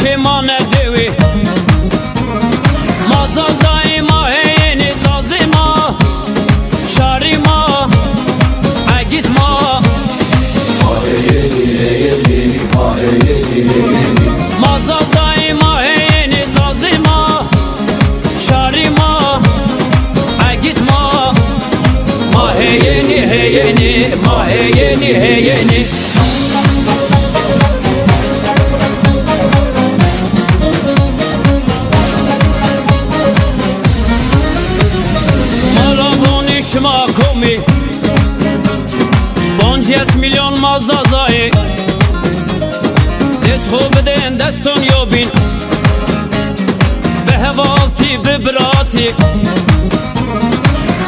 پیمان دوی مازازای ما هینی زازی ما شاری ما اگید ما مازازای ما هینی زازی ما شاری ما اگید ما ما هینی هینی ما هینی هینی شما کومی 50 میلیون مازازایی دست خوب بدین دستون یابین به هوالتی به براتی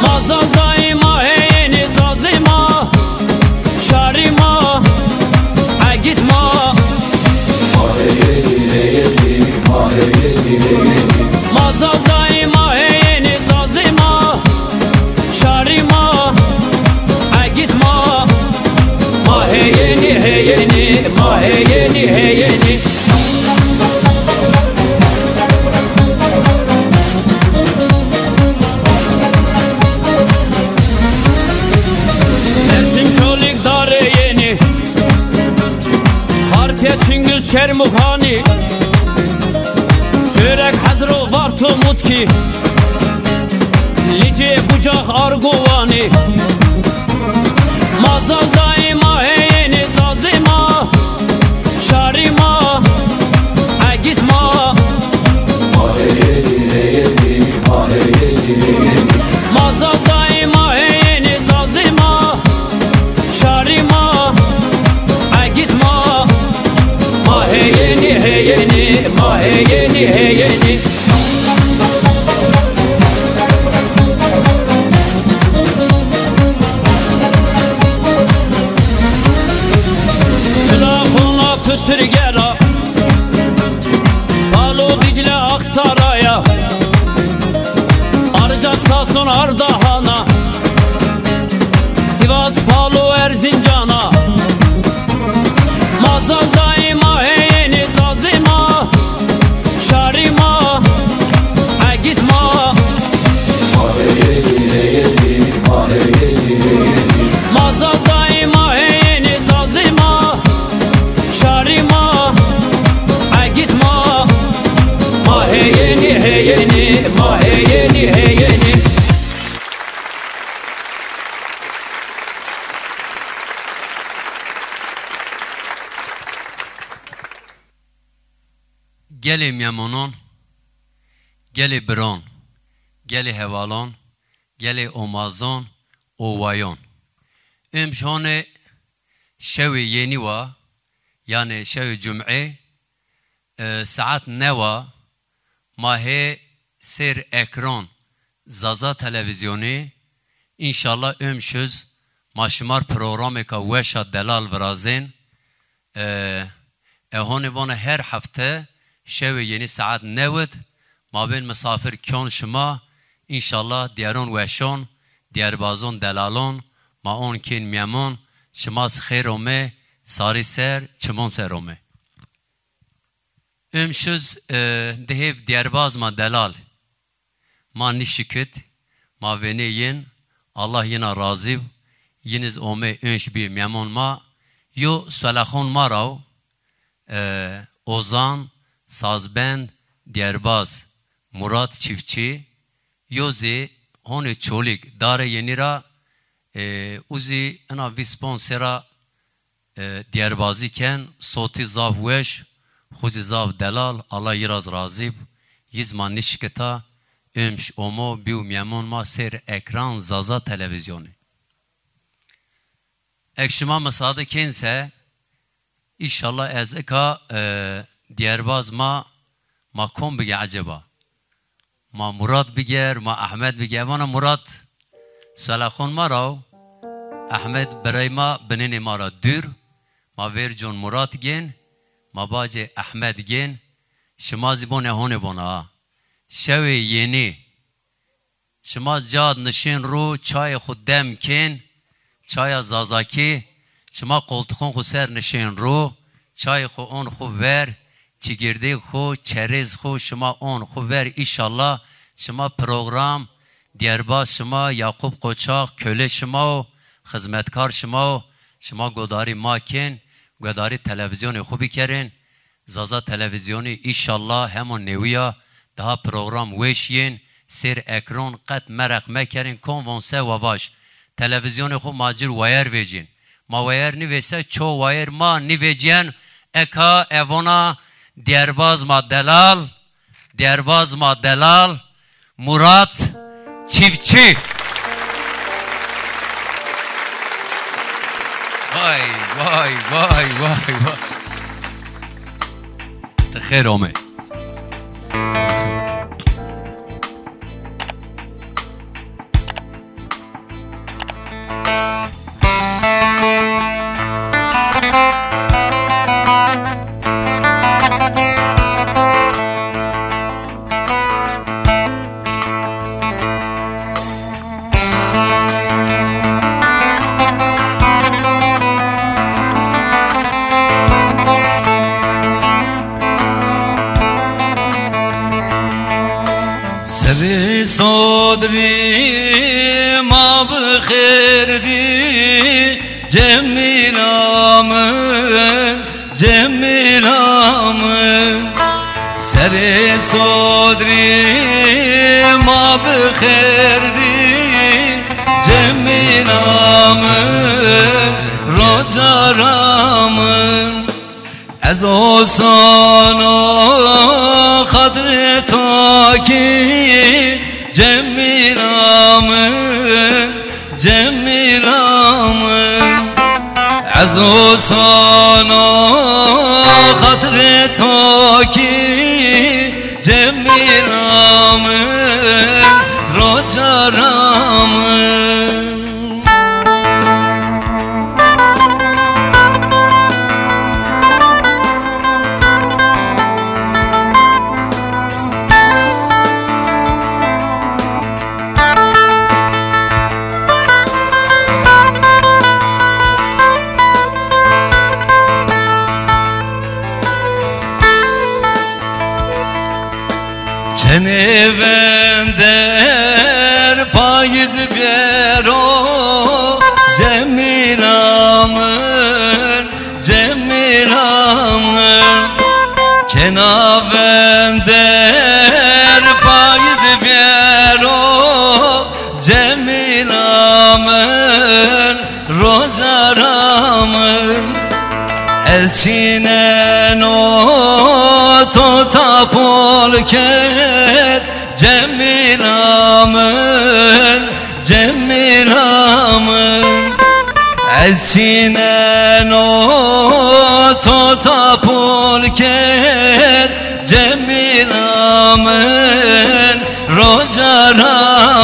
مازازایی ما هینی زازی ما شاری ما اگید ما مازازایی ما هینی زازی ما شاری ما اگید ما ما هینی هینی ما هینی هینی Mersin çolik dare yeni Harpiye Çingiz Şermukhani Sürek Hazro Varto Mutki Lice bucak arguvani Mazazai ma heyeni zazi ma Şari ma Egit ma Mazazai ma heyeni zazi ma Şari ma Egit ma Ma heyeni heyeni Ma heyeni heyeni Türgera Palo Dicle Aksaray'a Arcak Sasun Ardahan'a Sivas Palo Erzincan'a Mazazai ma heyeni zazi ma Şari ma Egit ma Mazazai ma heyeni zazi ma Şari ma Egit ma Ma heyeni heyeni Ma heyeni heyeni Geli Memonon Geli Bron Geli Hevalon Geli Omazon Ovayon Şone Şevi yeni va Yani şev cum'e saat neva mahe ser ekran zaza televizyonu inşallah ömşüz maşmar programı ka veşa delal vrazin ehone vana her hafta şev yeni saat nevet mabin misafir kyon şuma inşallah diğeron veşon diğer bazon delalon ma on kin memon şmas khairome Sari ser, çimon serome. Ömşüz deheb diyarbaz ma delal. Ma nişikit, ma veneyin, Allah yine razib, yiniz ome önş bir memon ma, yo selakhon marav, ozan, sazbend, diyarbaz, Murat çiftçi, yozi, hone çolik, dare yenira, uzi, ana visponsera, Diyarbazı ken soti zav weş xuzi zav delal Allah yiraz razib yizman nişketa ömş omo biu memon ma ser ekran zaza televizyonu ekşima mesadı kense inşallah ezeka Diyarbaz ma kom bige acaba ma Murat biger ma Ahmet biger bana Murat salakhon marav Ahmet berayma benini mara dür ma verjon Murat gen ma bace Ahmet gen şema zibone hone bona şevi yeni şema cad nişin ru çay xuddem ken çaya zazaki şema koltukon xu ser nişin ru çay xu on xu ver çekirdeği xo, çerez xo, şuma on xo ver inşallah. Şuma program, Diyarbaz şuma, Yakup Koçak, köle şuma, hizmetkar şuma, şuma godari makin, godari televizyonu xo bikerin. Zaza televizyonu inşallah hemen neviya, daha program veşyin, ser ekran qat merak mekerin konvanse vavaş. Televizyonu xo macir wayar vecin. Ma wayar nivese ço wayar ma nivecen eka evona Diyarbaz ma delal, Diyarbaz ma delal, Murat Çiftçi. Vay vay vay vay vay. Tekher ome. سری صدری ما بخیردی جمیلامن جمیلامن سری صدری ما بخیردی جمیلامن رجارامن از آسانا خاطر تاکی جمیلامن جمیلامن از آسانا خاطر تاکی جمیلامن رجارامن Seni bender payız bero Cemilamın, Cemilamın Kena bender payız bero Cemilamın, Rocaramın Elçinen o tapol ker Cemilamın, Cemilamın Elçinen o tapol ker Cemilamın, Rocaramın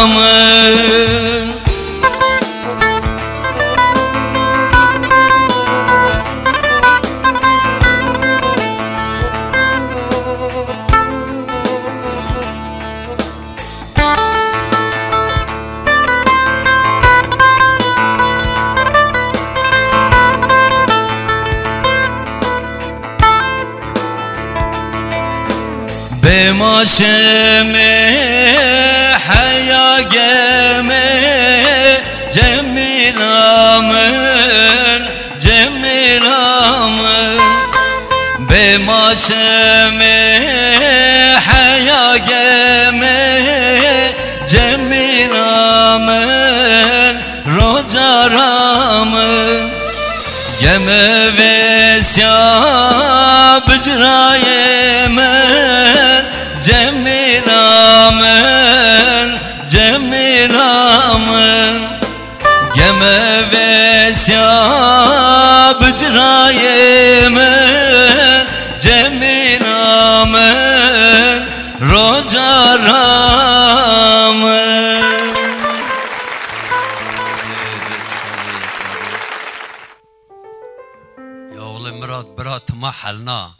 بماشمه حیا گمه جمیلامن جمیلامن بماشمه حیا گمه جمیلامن روجارامن گمه وسیا بجرای من Cemilamın, Cemilamın Geme vesya bıcrayemin Cemilamın, Rocaramın Ya oğlum Murat, Murat mahallna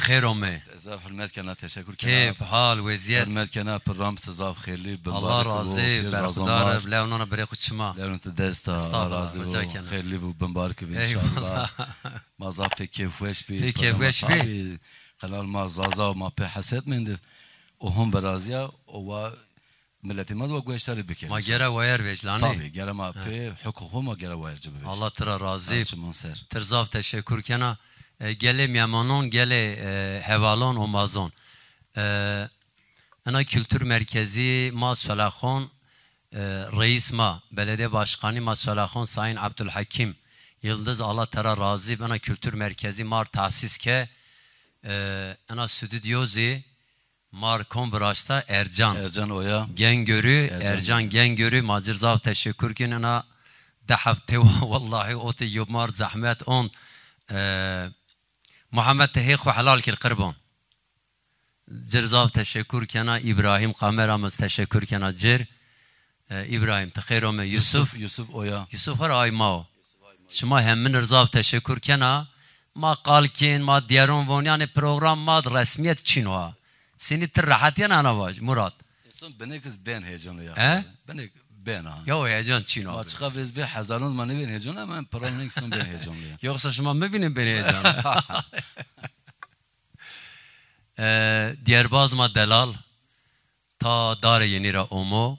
تخيرهم إذا حرمت كنا تشكر كيف حال وزياد حرمت كنا برنامج تزاف خيرلي الله راضي برخدار بلا ونونا بريق تشما لأن أنت دستا راضي خيرلي وبنبارك إن شاء الله ما زاف كيف وش بي كيف وش بي قنال ما زازا وما بي حسيت من ده وهم برازيا و ملتي ما دو گوشتاری بکن ما گره وایر وجلانی طبعا گره ما پی حقوق ما گره وایر جبه الله ترى راضي منصر ترزاف تشکر کنا گله میمانون گله حوالان و مازون انا kültür merkezi ما سلاخون رئیس ما belediye başkanı ما سلاخون Sayın Abdülhakim Yıldız Allah tera razı bana kültür merkezi mar tahsis ke ana stüdyozi mar konbraşta Ercan Oya Gengörü Ercan Gengörü macirzav teşekkür ki ana dahafte vallahi oti yumar zahmet on Muhammed tehik ve halal kil qurban Cirzav teşekkür ki ana İbrahim kameramız teşekkür ki ana cir İbrahim tekhirome Yusuf Oya Yusuf har aymao شما همین رضا تشکر کنا ما قالکین ما دیارون وون یعنی پروگرام ما رسمیت چینوا سینی تر راحتی انا واج مراد اصلا بنکس بین هیجان یا بنک بین ها یا هیجان چینوا ما چقدر ریز به هزاران ما نبین هیجان اما پروگرام نکسون بین هیجان یا یوکسا شما میبینیم بین هیجان دیرباز ما دلال تا دار یعنی را اومو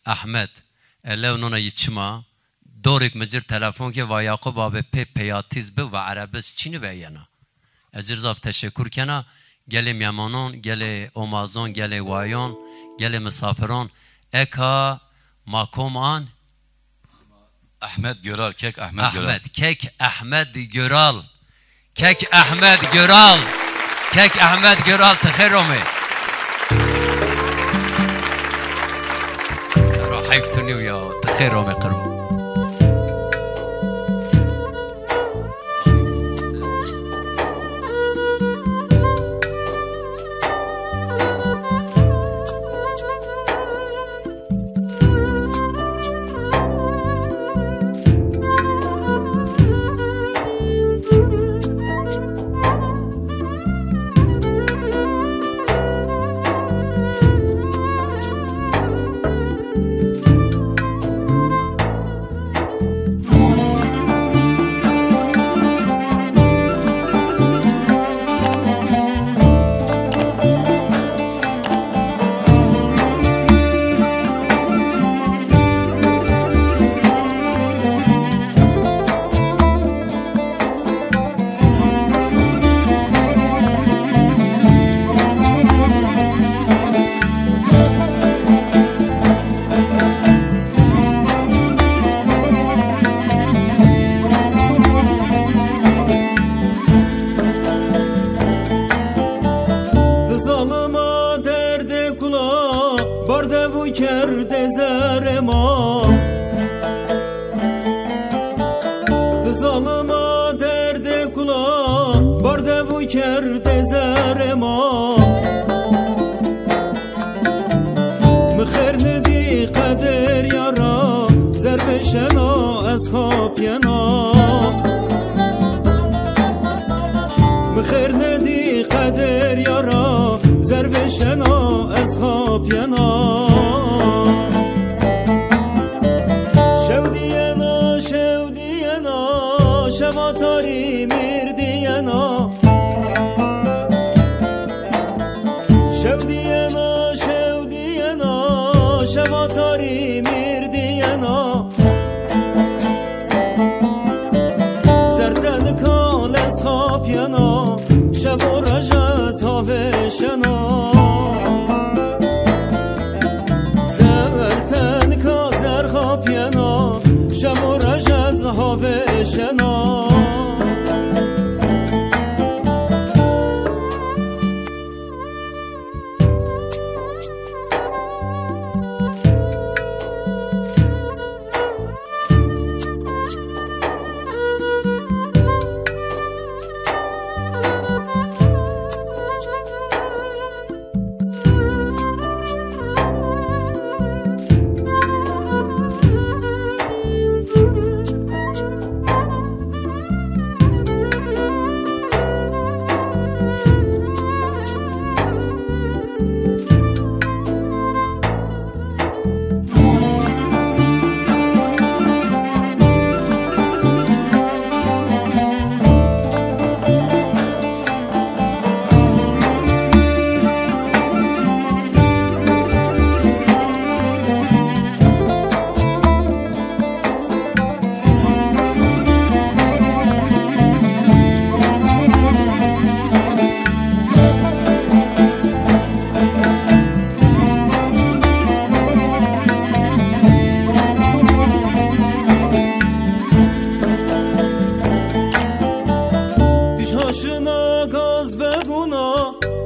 احمد الیونونا یچما دورك مجر تلفون که و یعقوب آب پیاتیز به و عربس چینی بیانا اجرزاف تشکر کنا گل میمانان گل اومازون گل وایان گل مسافران اکا ماکوم آن احمد گرال کک احمد گرال کک احمد گرال کک احمد گرال کک احمد گرال تخیرمه را حیفتونیو یا تخیرمه قربون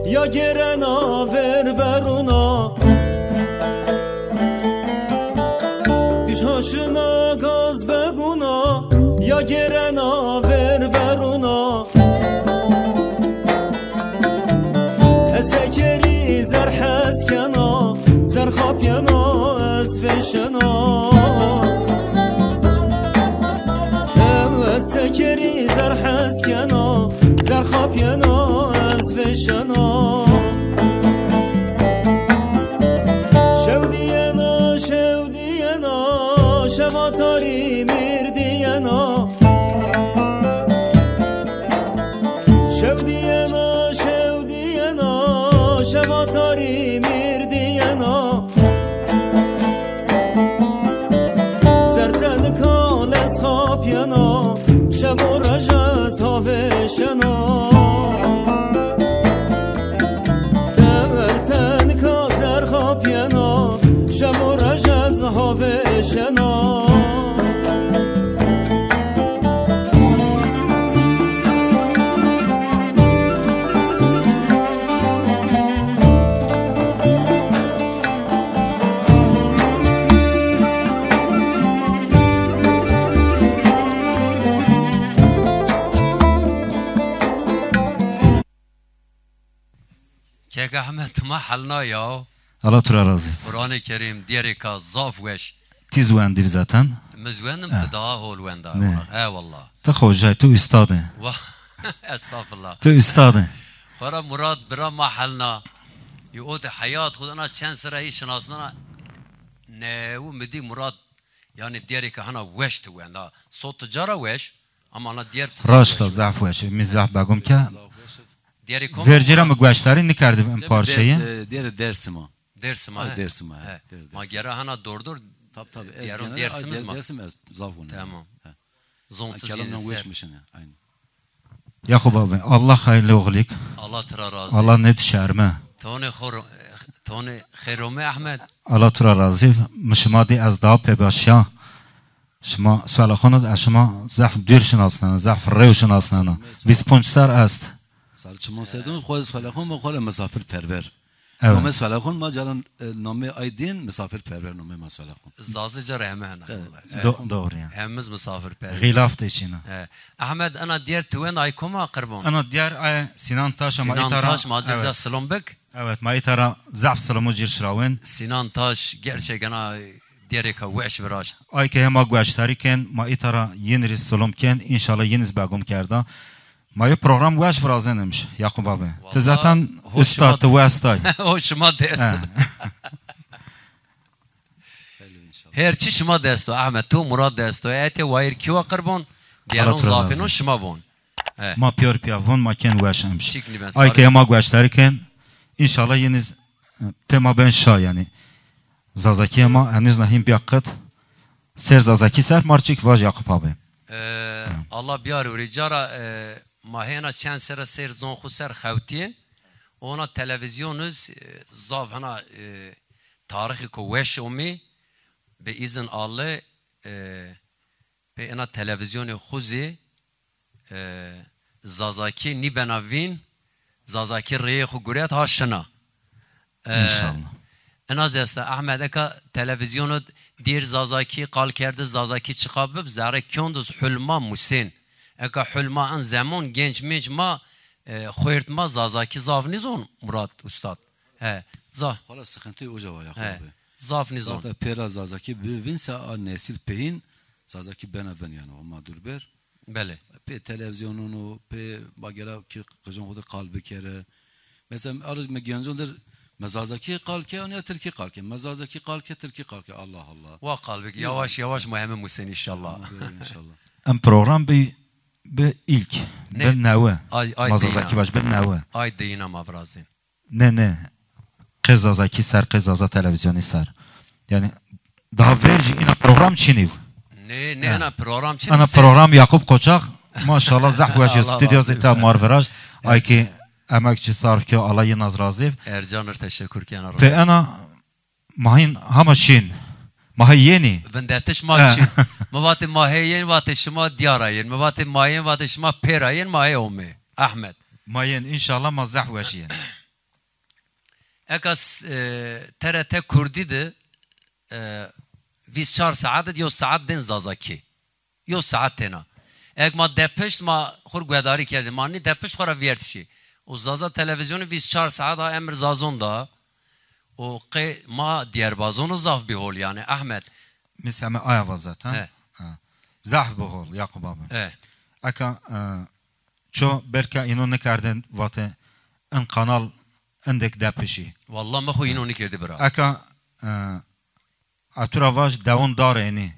یا گرنا ور برونا پیش هاشنا گاز بگونا یا گرنا ور برونا اسکری زر حس کنا زر خواب ینا از وشنا سکری زر حس کنا زر خواب ینا از وشنا شودینا شودینا شواتاری میردینا شودینا شودینا شواتاری میردینا زرتن کال از خواب ینا شب و رجز هاوشنا درتن کازر خواب ینا شب و رجز هاوشنا كيك أحمد ما حلنا يا الله ترى راضي قرآن الكريم ديريكا زاف وش تيزوان ديف ذاتن مزوان امتداه هو الوين ده نه. والله تخو جاي تو استاذ استغفر الله تو استاذ فرا مراد برا ما حلنا يقول حياة خدنا كان سر هي شناسنا نو مدي مراد يعني ديريكا هنا وش تو وين ده صوت تجارة وش أما أنا دير راشتا ضعف وش مزاح بقوم که ديريكم ورجرا مگوشتاری نکردیم این پارچه دير درسما درسما درسما ما جرا هنا دور طب ديارون درسمز ما درسم زافون تمام زونت كلامنا وش مشنا عين یاخو بابا الله خیر لغلیک الله ترى راضي الله ند شرمه توني خيرومي احمد الله ترى راضی مشمادی از دا پباشیا شما سوال خونت از شما ضعف دیر شناسنانه ضعف ریو شناسنانه 25 سر است صار شما سردون خود سوال خون ما خال مسافر پرور Evet. نام سوال خون ما جالن نام آیدین مسافر پرور نام ما سوال خون زازجة رحمه هنا doğru yani همز مسافر بير غلاف تشينا احمد انا دير توين ايكوما قربون انا diğer ay Sinan Taş ama سينان itara تاش ما جرجا سلام بك evet ma itara ضعف سلامو جير شراون سينان تاش gerçekten ديريكا وحش براش ay که ما گوشتاری کن ما ایتارا ین ریس سلام کن انشالله ینز بگم کرده ما یه program وش فرازنمش یعقوب abi تو zaten استاد تو استای o şuma dest her çi şuma desto Ahmet tu Murad desto ete wayr kiwa qarbon diyaron zafino şuma von ما پیار پیاون ما کن وشمش چیکنی بن ay که ما گوشتاری کن انشالله ینز پما ben şa yani zazaki ama henüz nahim biaqat ser zazaki ser marçik vaj Yakup abi Allah biyar uri cara mahena çen sera ser zon khu ser xawtiye ona televizyonuz zav hana tarihi ko weş umi be izin Allah be ena televizyonu khuzi zazaki ni benavin zazaki reye khu guret ha şana inşallah انا زسته احمد اکا تلویزیون دیر زازاکی قال کرده زازاکی چقابب زاره کندوز حلما موسین اکا حلما ان زمان گنج منج ما خویرد ما زازاکی زاف نیزون مراد استاد زاف خلاص سخنتي اوجا يا اخوي زاف نیزون zaten pera zazaki bivin a nesil pehin zazaki benaven yani o madurber بله pe televizyonunu pe bagera ki kızın hoda kalbi kere mesela arız me gencondur mezazaki kalke ya Türkiye kalke mezazaki kalke Türkiye kalke Allah Allah وقلبك yavaş yavaş مهم موسین inşallah inşallah ام program به ilk Ne? ben nave Ay mazazaki baş ben nave ay deyinam abrazin ne qezazaki ser qezaza televizyonu ser yani daha verici ina program çiniv ne ana program için ana program Yakup Koçak maşallah zahveş stüdyo zeta marveraj ay ki emekçi sarf ki alayı nazraziv Ercanır teşekkür kenar ve ana mahin hamaşin mahiyeni vendetiş maçı mevati mahiyen vati şuma diyarayen mevati mahiyen vati şuma perayen mahi omi Ahmet mahin inşallah mazah veşiyen Ekas TRT Kurdi de 24 saat yo saat den zazaki. Yo saat tena. Ek ma depeşt ma khur gvedari kerdi. Mani depeşt khara viertşi. O zaza televizyonu 24 saat ha emir zazon da. O ma Diyarbazonu zaf bir hol yani Ahmet. Mesela ayava zaten. Zaf bu hol Yakup abi. Aka ço belki ino ne kardın vatı en kanal endek depeşi. Vallahi ma khu ino ne kerdi bira. Aka aturavaj devon dareni.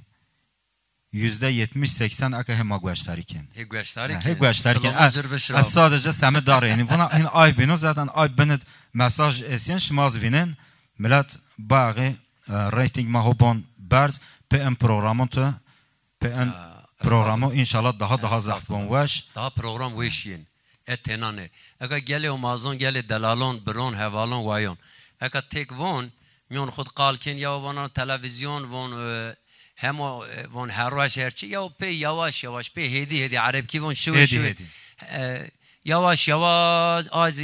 %70-80 aka hema guaştariken. Guaştariken. Guaştariken. Sadece semi dareni. Buna in ay bino zaten ay benet mesaj esyen şmaz vinen. Millet bağı rating mahobon berz PM programı tu PM programı inşallah daha zaf bon vaş. Daha program veşin. Etenane. Aka gele o mazon gele delalon bron hevalon vayon. Aka tek von mion khud qalken ya vana televizyon von hem von herwaş herçi ya pe yavaş yavaş pe hedi Arap ki von şu yavaş az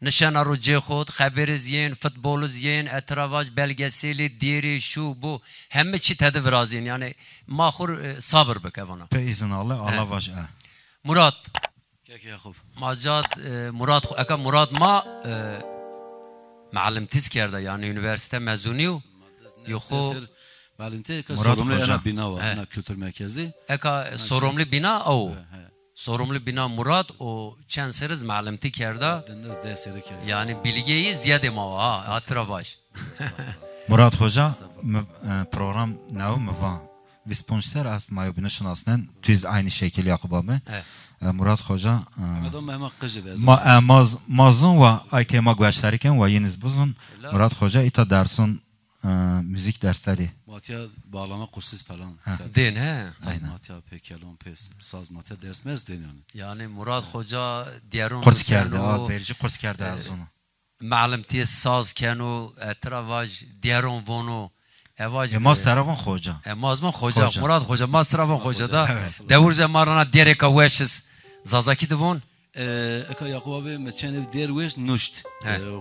nişana ruce khud haberiz yen futboluz yen etravaş belgeseli diri şu bu hem çi tedbir azin yani mahur sabır bek vana. Pe izin Allah vaş. Murat Yakup. Macat Murat aka Murat ma معلم تذكر yani üniversite mezunu yuhu Malimte sorumlu ana bina var ana kültür merkezi. Eka sorumlu bina o. Sorumlu bina Murat o çenseriz malimti kerda. Yani bilgiyi ziyade ma hatıra baş. Murat Hoca program nav mı var? Ve sponsor as mayo binişinasnen tüz aynı şekilde Yakup abi. Murat Hoca mazun ve aykema guaştariken ve yeniz buzun Murat Hoca ita dersin müzik dersleri. Matya bağlama kursu falan. Den he. Aynen. Matya pekelon pes saz matya dersmez deniyor. Yani Murat Hoca diğerun kurs kerdi, verici kurs kerdi az onu. Malimti saz kenu etravaj diğerun vonu Mastervan Hoca. Mazman Hoca. Murat Hoca Mastervan Hoca da devur zamanına dereka veşiz zazaki devon. Eka Yakup abi meçen derweş nuşt.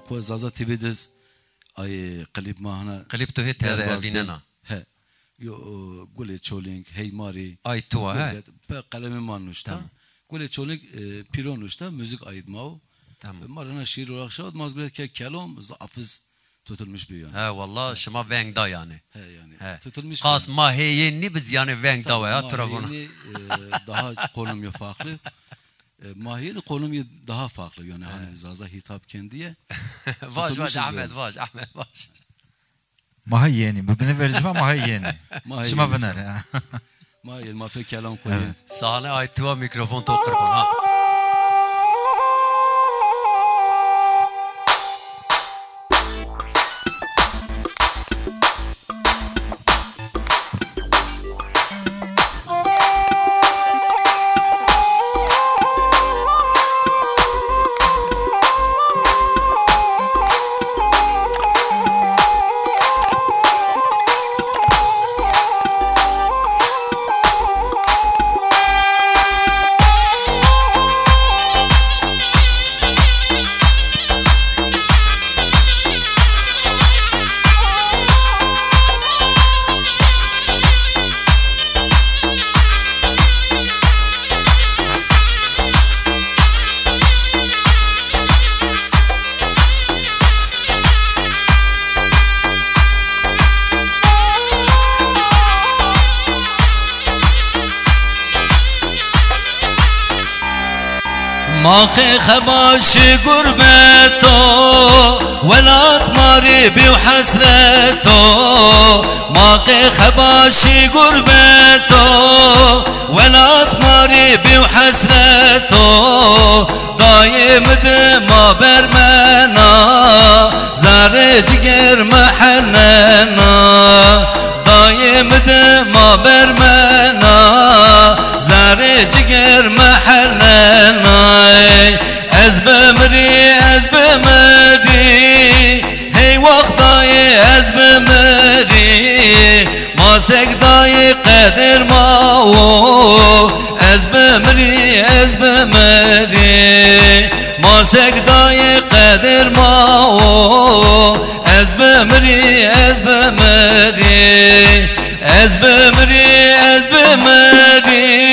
Ko zaza TV'des ay klip mahana. Klip to hit hada evinena. He. Yo gole çoling heymari. Ay tuva he. Pe kalemi manuşta. Gole çoling piron nuşta müzik ayıtmao. Tamam. Marana şiir olarak şad mazbret ke kelam zafız tutulmuş bir yani. He vallahi şuma vengda yani. He yani. Tutulmuş. Kas maheyeni biz yani vengda ya tarafına. Daha konum farklı. Mahiyeli konum daha farklı yani hani zaza hitap kendiye. Vaş Ahmet vaş. Mahiyeni bu beni verici var mahiyeni. Şuma bener. Mahiyeli mafe kelam koyuyor. Sahne aytıva mikrofon tokırpın ha. ماخي خباش قربته ولات ماري بي وحسرته ماخي خباش قربته ولات ماري بي وحسرته دايم دما برمنا زارج غير محننا دايم دما برمنا زارج غير محننا از بمري هي وقتاي از بمري ما سقداي قدر ما از بمري ما ماسك دای قدر ما از بمری از بمری از بمری از بمری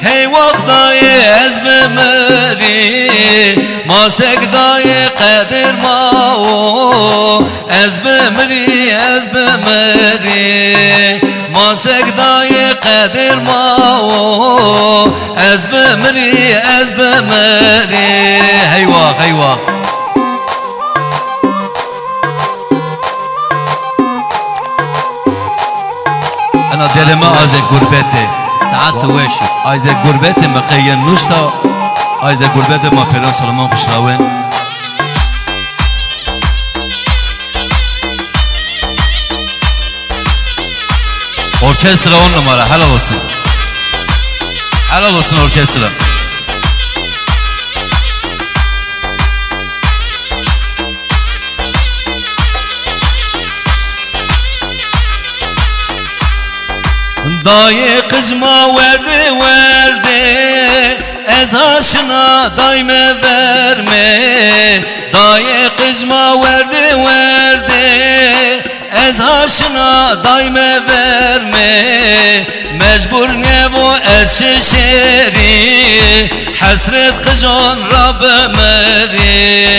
هی وقتای از بمری ماسك دای قدر ما از بمری از بمری ماسك دای قدر ما از بمری از بمری هیوا هیوا انا دل ما از غربته ساعات واشف از غربت مقین نوشتا از غربت ما پیران سلمان خوشراون ارکستر اون نماره حلال olsun حلال olsun ارکستر دای قجما ورده ورده از هاشنا دایمه ورمه دای قجما ورده ورده از هاشنا دایمه ورمه مجبور نبو از ششری حسرت قجان را بمری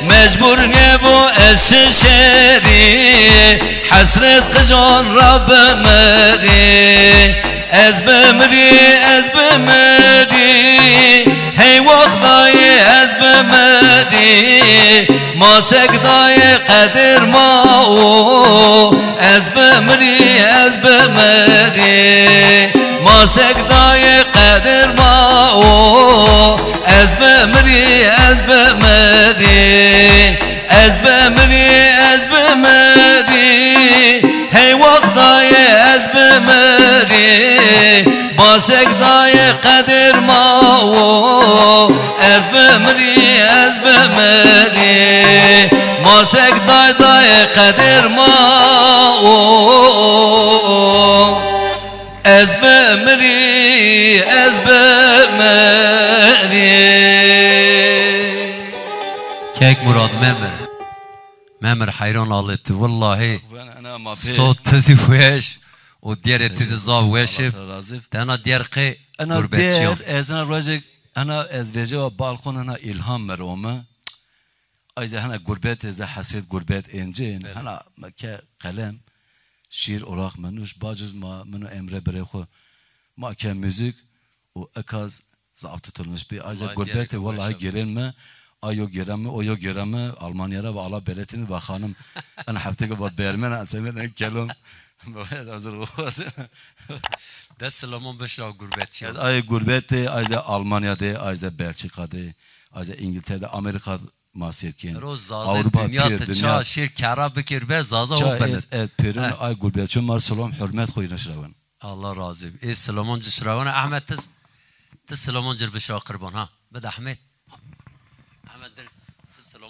مجبور نبو از ششری حسرت قجان را بمری از بمری از بمری هی وقتای از بمری ماسك دای قدر ما از بمری از بمری ماسك دای قدر ما از بمری از بمری از بمری از بمری هی وقتای از بمری ماسك دای قدر ما از بمری از بمری ماسك دای قدر ما از بمری از بمری كيك مراد مامر حيران قالت والله انا ما صوت تزيفوش وديار تزيزاف واشف تانا ديار قي انا قربتشيو دير از انا راجع انا از وجه بالخون انا الهام مرومه اذا انا غربت اذا حسيت غربت انجين انا كقلم شير اوراق منوش باجز ما منو امره بريخو ما كموزيك واكاز زعفت تلمش بي اذا غربت والله جيرن ما آیو گرمه آیو گرمه آلمانیا را و علا بلتین و خانم انا هفته که بود برمن اسمه کلم باید از روز دست سلمان بشرا غربت چی از آی غربت از آلمانیا ده از بلژیکا ده از انگلترا آمریکا ماسیر کن روز زازه دنیا تچا شیر کرا بکر به زازه و بلد پیرن آی غربت چون مار سلام حرمت خوی نشروان الله راضی ای سلمان جشروان احمد تس سلمان جر بشرا قربان ها بد احمد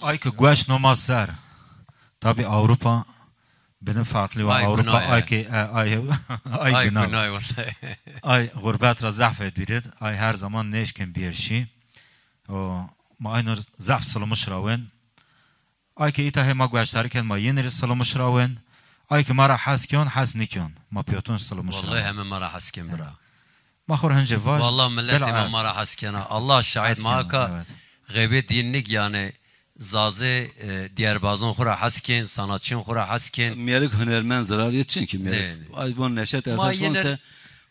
آی که گوش نماز سر تابی اروپا بدن فرقلی و اروپا آی که آی گناه آی غربت را ضعف بیرد آی هر زمان نیش کن بیرشی و ما اینو ضعف سلامش راون آی که ایتا ما گوش تاری کن ما ینری سلامش راون آی که ما را حس کن حس نکن ما پیاتون سلامش راون والله همه ما را حس کن برا ما خور هنجه واج والله ملتی ما را حس کن الله شاهد ما که غیبه دینک یعنی زازه دیار بازون خورا حسکن sanatçın خورا حسکن میارک هنرمند zarar yetecek ki میارک ay bu Neşet Ertaş olsa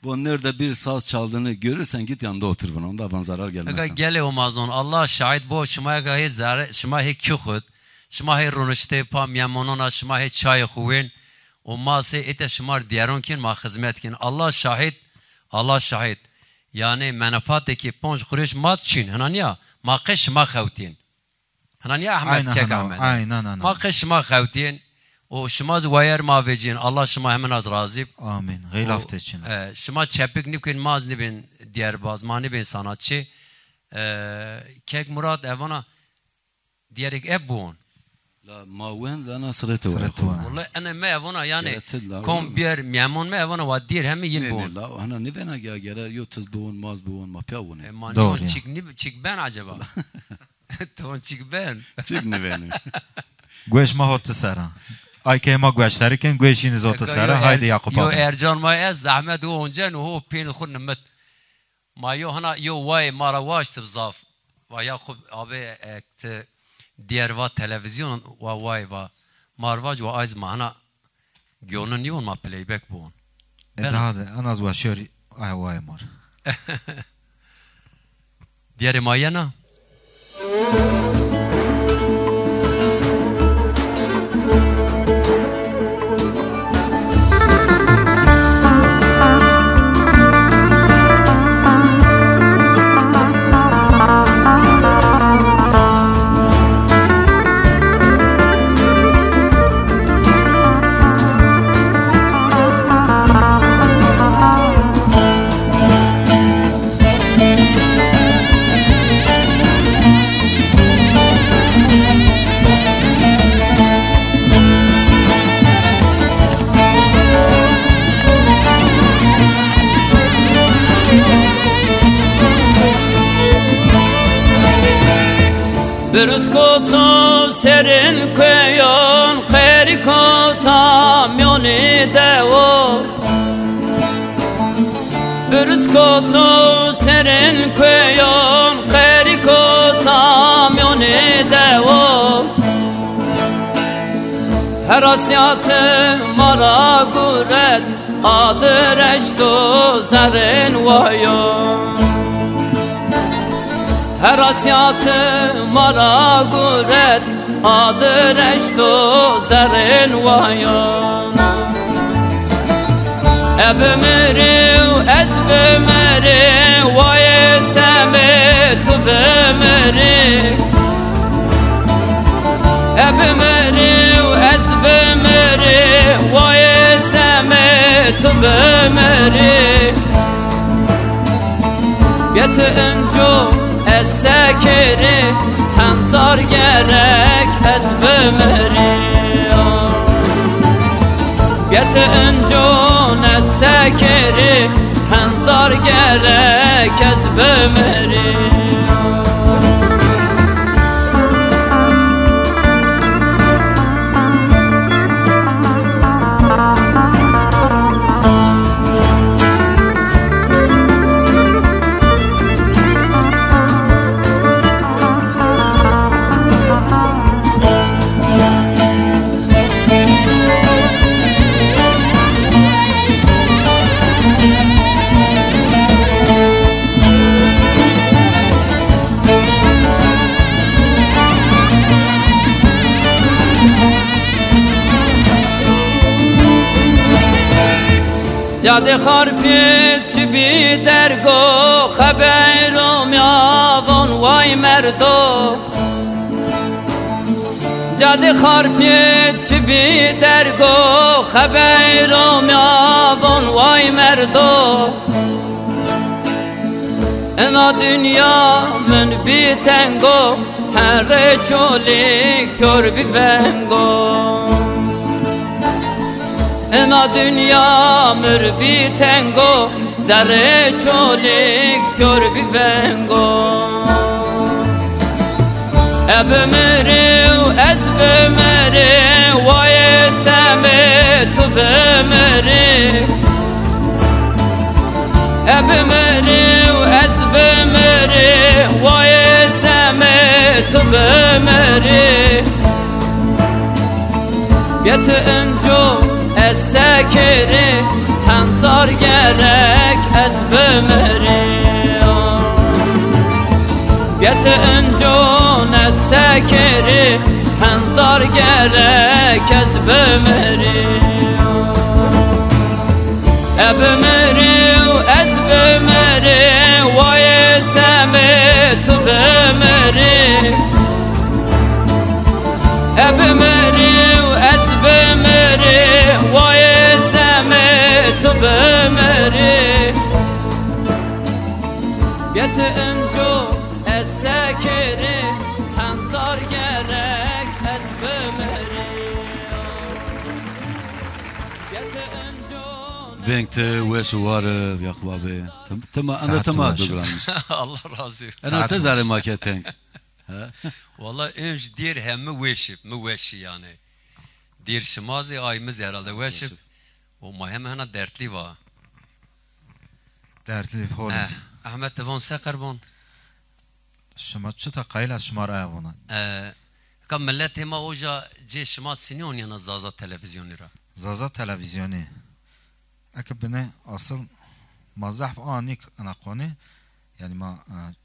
bu nerede bir saz çaldığını görürsen git yanında otur buna onda zarar gelmez. Aga gele o mazon Allah şahit bu şuma gahi zar şuma he küxut şuma he runçte pa miyamonona şuma he çay xuwen o ma se ete şumar diyaron kin ma hizmet kin Allah şahit yani menafat ki ponj kureş mat çin hananya ma qeş ma xawtin هنانيا أحمد كيك أحمد ما قش ما خوتين وشما زواير ما فيجين الله شما همن از راضي آمين غير افتشين شما تشبك نكون ماز نبين ديار باز ما نبين sanatçı كيك مراد أفنا ديارك أبون لا ما وين أنا صرت والله أنا ما أفنا يعني كم بير ميامون ما أفنا ودير هم يلبون لا أنا نبينا جا يو تزبون ماز بون ما بيون ما نبون شيك بان عجبا تون چیک بن چیک نبینی گوش ما هات سرا ای که ما گوش تریکن گوشین زات سرا هایدی یعقوب یو ارجان ما از زحمت و اونجا و هو پین خود نمت ما یو هنا یو وای مارا واش تبزاف و یعقوب آبی اکت دیروا تلویزیون و وای و مارواج و آیز ما هنا گیونن یون ما پلی بک بون هذا انا از واشوری ای وای مار دیار مایه نه Brus koto serin koyon qeri kota myoni devo Brus koto serin koyon qeri kota myoni devo Herasyat mara guret adreşto zarin vayon Herasyat mara guret adreşto zarin vayon Ebmeri ezbemeri vay semet bemeri Ebmeri ezbemeri vay semet bemeri Yetinco السكري حنصار جرك أسبمري يتنجون السكري حنصار جرك أسبمري جاده خارپیت بی درگو خبرم یاون وای مردو جاده خارپیت بی درگو خبرم یاون وای مردو انا dünya من بی تنگو هر چولی کر بی بنگو انا dünya mür bi tengo zerre çolik kör bi vengo Ebmeri ezbemeri vay semet bemeri Ebmeri ezbemeri vay semet bemeri Yetinco السكري حنصار جرك أسبمري يتنجون السكري حنصار جرك أسبمري أبمري وأسبمري ويا سمت بمري أبمري وأسبمري وای سمت بمری بیت انجو از سکری حنصار گرک از بمری بیت انجو بنت وسوار يعقوب تما انا تما دوغرامس الله razı olsun انا تزار ماكيتين Valla emş diğer hem müveşşip yani. Diğer şimazı ayımız herhalde veşip. O mühem hana dertli var. Dertli hol. Ahmet Tevon Sekarbon. شما چه تا قیل از شما را اونا که ملت ما اوجا جه شما سینیون یا زازا تلویزیونی را زازا تلویزیونی اگه بنه اصل مزحف آنیک انقانی یعنی ما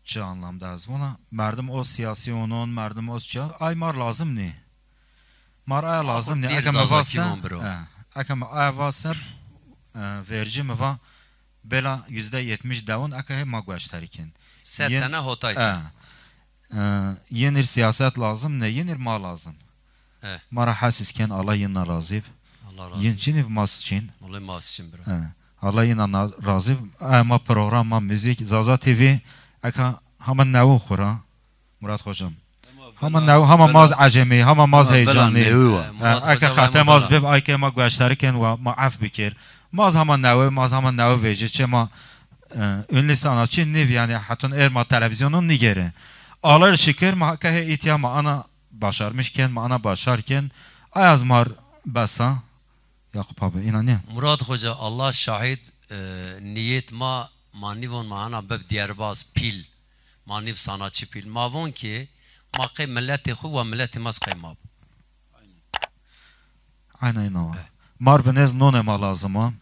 چه anlamda از اونا مردم او سیاسی اونون مردم او چه ay mar lazım ne mar ay lazım ne اگه مواصل verci mi var bela %70 davun اگه ما گوشتریکن Sertene hotay. Yenir siyaset lazım ne yenir ma lazım. Mara hasisken Allah yina razı. Allah razı. Yençini mas için. Allah mas için bro. Allah yina razı. Ama program ma müzik Zaza TV aka hemen nevu khura Murat hocam. Hemen nevu hemen maz acemi hemen maz heyecanlı. Aka khatem az bev ay ke ma gösteriken ve ma af bikir. Maz hemen nevu veji çema ünlü sanatçı nev yani hatun erma televizyonun nigeri. Ağlar şükür ma kahe ihtiyama ana başarmışken ma ana başarken ayazmar basa Yakup abi inanıyor. Murat Hoca Allah şahit niyet ma manivon ma ana beb Diyarbaz pil maniv sanatçı pil mavon ki ma kay milleti khu ve milleti mas kaymab. Aynen. Mar benez none ma lazım.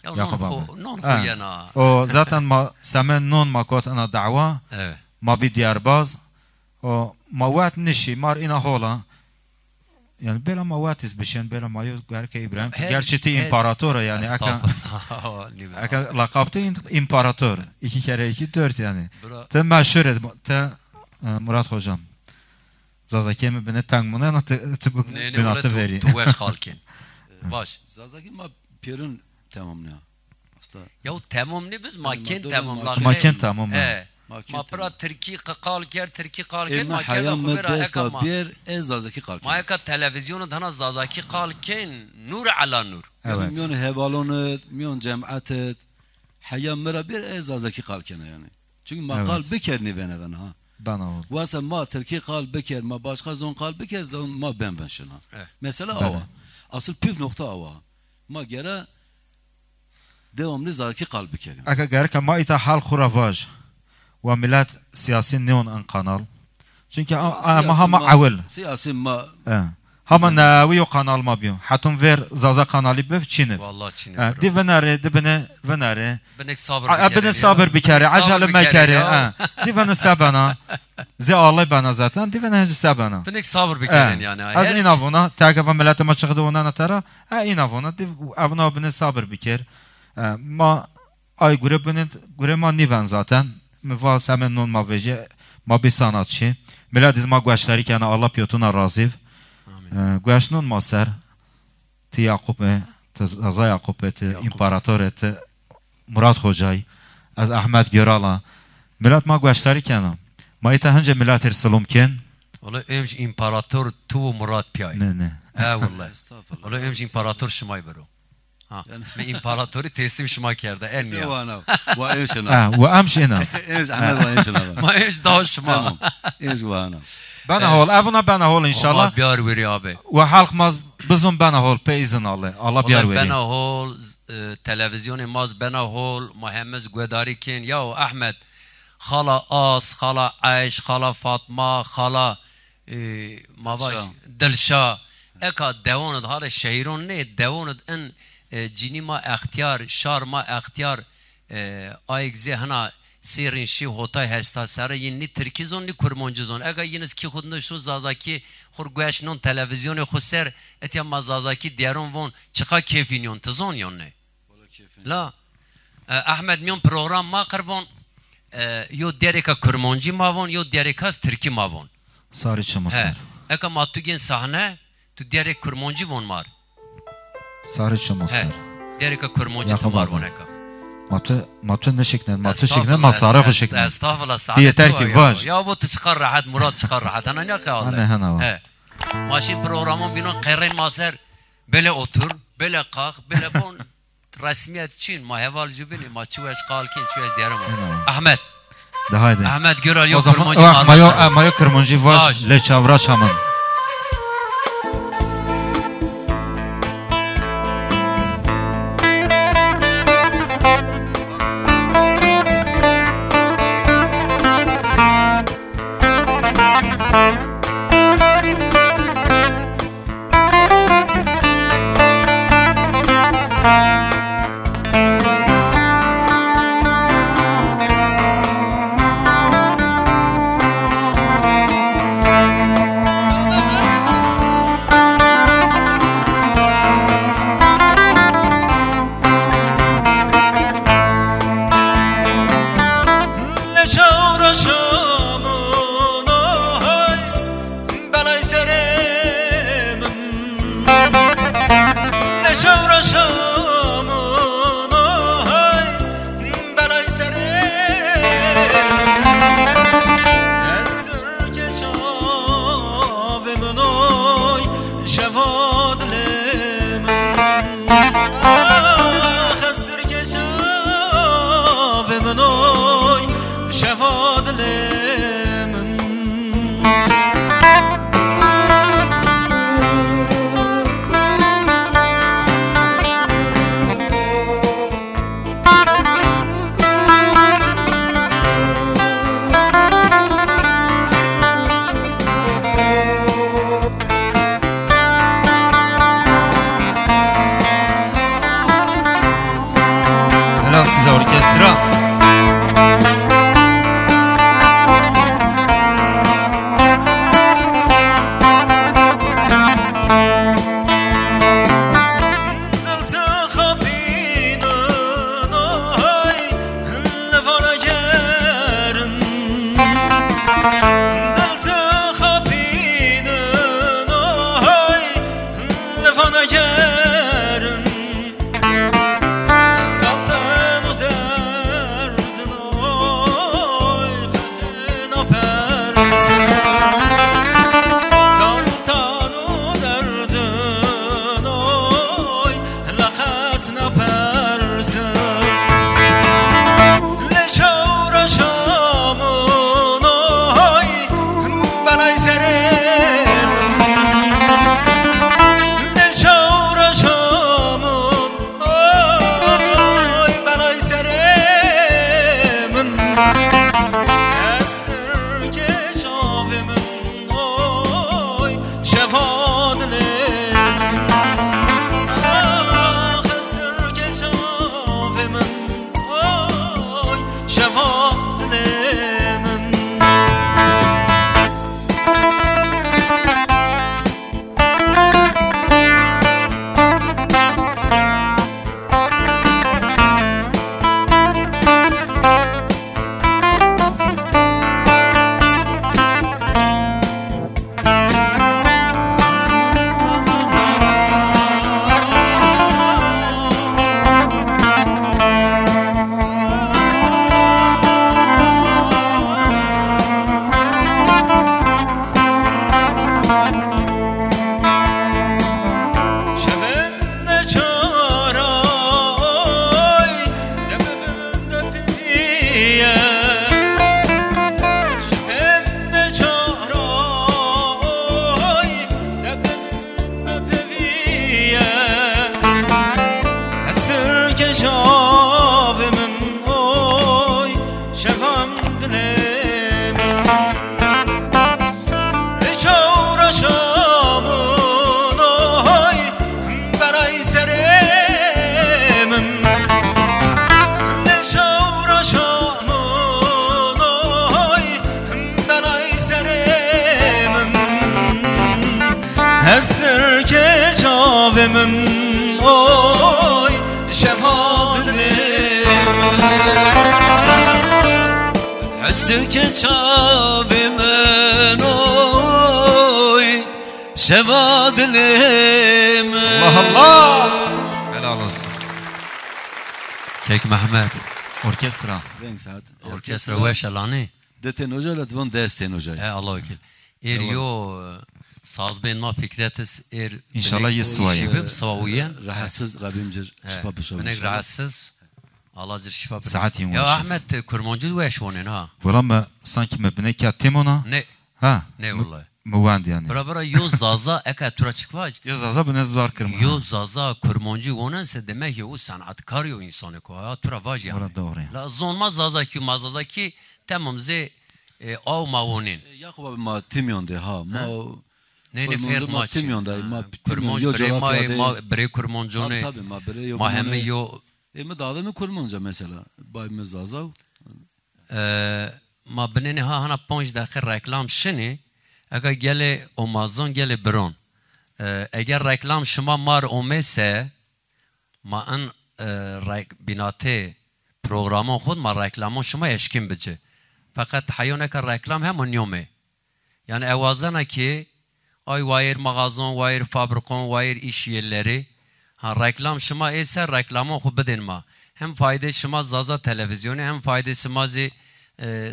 Yakup abi. Non khuyana. O zaten ma semen non ma kot ana dava. Evet. Ma bir Diyarbaz. O mawat nişi mar ina hola. Yani bela mawatiz bişen bela mayo gerke İbrahim. Gerçekte imparator yani aka lakapta imparator. 2 kere 2 4 yani. Te meşhur ez te Murat hocam. Zazaki mi beni tangmuna na te bu binatı veri. Tuvaş kalken. Baş. Zazaki ma Pier'in tamamını. Ya tamamını biz makin tamamlar. Makin tamam. ما برا ترکی قال کر ترکی قال کن ما حیام دست بیر از زازکی قال کن ما یک تلویزیون دهنا زازکی قال کن نور علی نور میون هوالونت میون جمعتت حیام مرا بیر از زازکی قال کنه yani çünkü ma قال بکر نیونه ها bana ol واسه ما ترکی قال بکر ما başka zon قال بکر zon ma ben şuna mesela ava asıl püf nokta ava ma gere devamlı zazaki قال بکر aka gerke ma ita hal khuravaj ve millet siyasi neon an kanal. Çünkü ama avil. Siyasi ma. Ama navi kanal ma biyo. Hatun ver zaza kanalı bev Çin'e. Vallahi Çin'e. Divnare dibine venare. Benek sabır. Benek sabır bikare. Acele mekare. Divne sabana. Ze Allah bana zaten. Divne sabana. Benek sabır bikare yani. Az inavona. Takip millet ma çıktı ona tara. Inavona. Div avna benek sabır bikar. Ma ay göre ma niven zaten. Meva semen non mavece ma bir sanatçı. Miladiz ma güçleri ki Allah piyotuna razı. Güç non maser. Ti Yakup te Zaza Yakup te imparator te Murat Hocay az Ahmet Görala. Milad ma güçleri ki ma ita hınca milad irsalumken. Vallahi emş imparator tu Murat Piyay. Ne. Vallahi. Vallahi emş imparator şımay bero. من امپراتوری تسلیم شما کرده علمی و ایشنا و امشینا ایش احمد و ایشنا ما ایش داش شما ایش وانا بنا هول اونا بنا هول انشالله Allah بیار وری abi و halk maz bizim bana hol pe izin Allah بیار وری bana hol televizyonu maz bana hol Muhammed Gudari kin ya Ahmet خالا آس خالا عیش خالا فاطمه خالا مواش دلشا اکا دوند هر شهرون نه دوند ان جینی ما اختیار شار ما اختیار آیک زهنا سیرین شی هوتای هستا سر یعنی ترکیزون نی کرمانجزون اگه یینز کی خود نشو زازاکی خور گوشنون تلویزیون خسر اتیا ما زازاکی دیارون وون چقا کیفینیون تزون یون نه لا احمد میون پروگرام ما قربان یو دیریکا کرمانجی ماون یو دیریکاس ترکی ماون ساری چما سر اگه ما تو گین صحنه تو دیریک کرمانجی وون مار ساری چما سر دیریکا کرمانجی تو مار وون اگه ماتو نشکنن ماتو شکنن ما ساره خو شکنن استغفر دیتر کی واج یا بو تشقر راحت مراد تشقر راحت انا نه قال انا ماشین پروگرامون بینون قرن ماسر بله otur bele kalk bele bon resmiyet için ma heval jubini ma çuvaş kalkin çuvaş diyelim Ahmet ده هایده احمد گرال o یو zaman کرمانجی maya kırmızı var Baş. le çavraş hemen size orkestra شباد لیم الله الله helal olsun Kek Mehmet orkestra orkestra ve şalani Deten hoca la dvan desten hoca. Allah vekil Eriyo sazben ma fikretis İnşallah yesvayı Şibim savawiyen Rahatsız Rabbimce şifa bişo. Benek rahatsız Allah cır şifa bırak. Saatiyim Ya var şifa. Ahmet kurmancı ve eşvonen ha. Valla mı sanki mebine kattim ona. Ne? Ha. Ne vallahi. Muvand yani. Bra yo zaza eka tura çıkvaç. Ya zaza bu ne zor kırma. Yo zaza kurmancı onanse demek ki o sanatkar yo insanı ko. Ha tura vaj yani. Valla doğru. La zonma zaza ki mazaza ki tamam ze av mavonin. Yakup abi ma Timyon de ha. Ma Ne fer maç. Timyon da ma Kurmancı bre ma bre kurmancı ne. Tabii ma bre yok. Ma hem yo mi dağda mı kurmanca mesela? Bayımız zazav. ما بنینه ها هنا 5 دقیقه رکلام شنی اگر گله آمازون گله برون اگر رکلام شما مار اومسه ما ان بیناته پروگرامان خود ما رکلامان شما اشکیم بجه فقط حیونه که رکلام همون نیومه yani evazana ki ay vayer mağazon vayer fabrikon vayer iş yerleri ha reklam şuma ise reklamı xu bedin ma hem fayda şuma zaza televizyonu hem fayda şumazi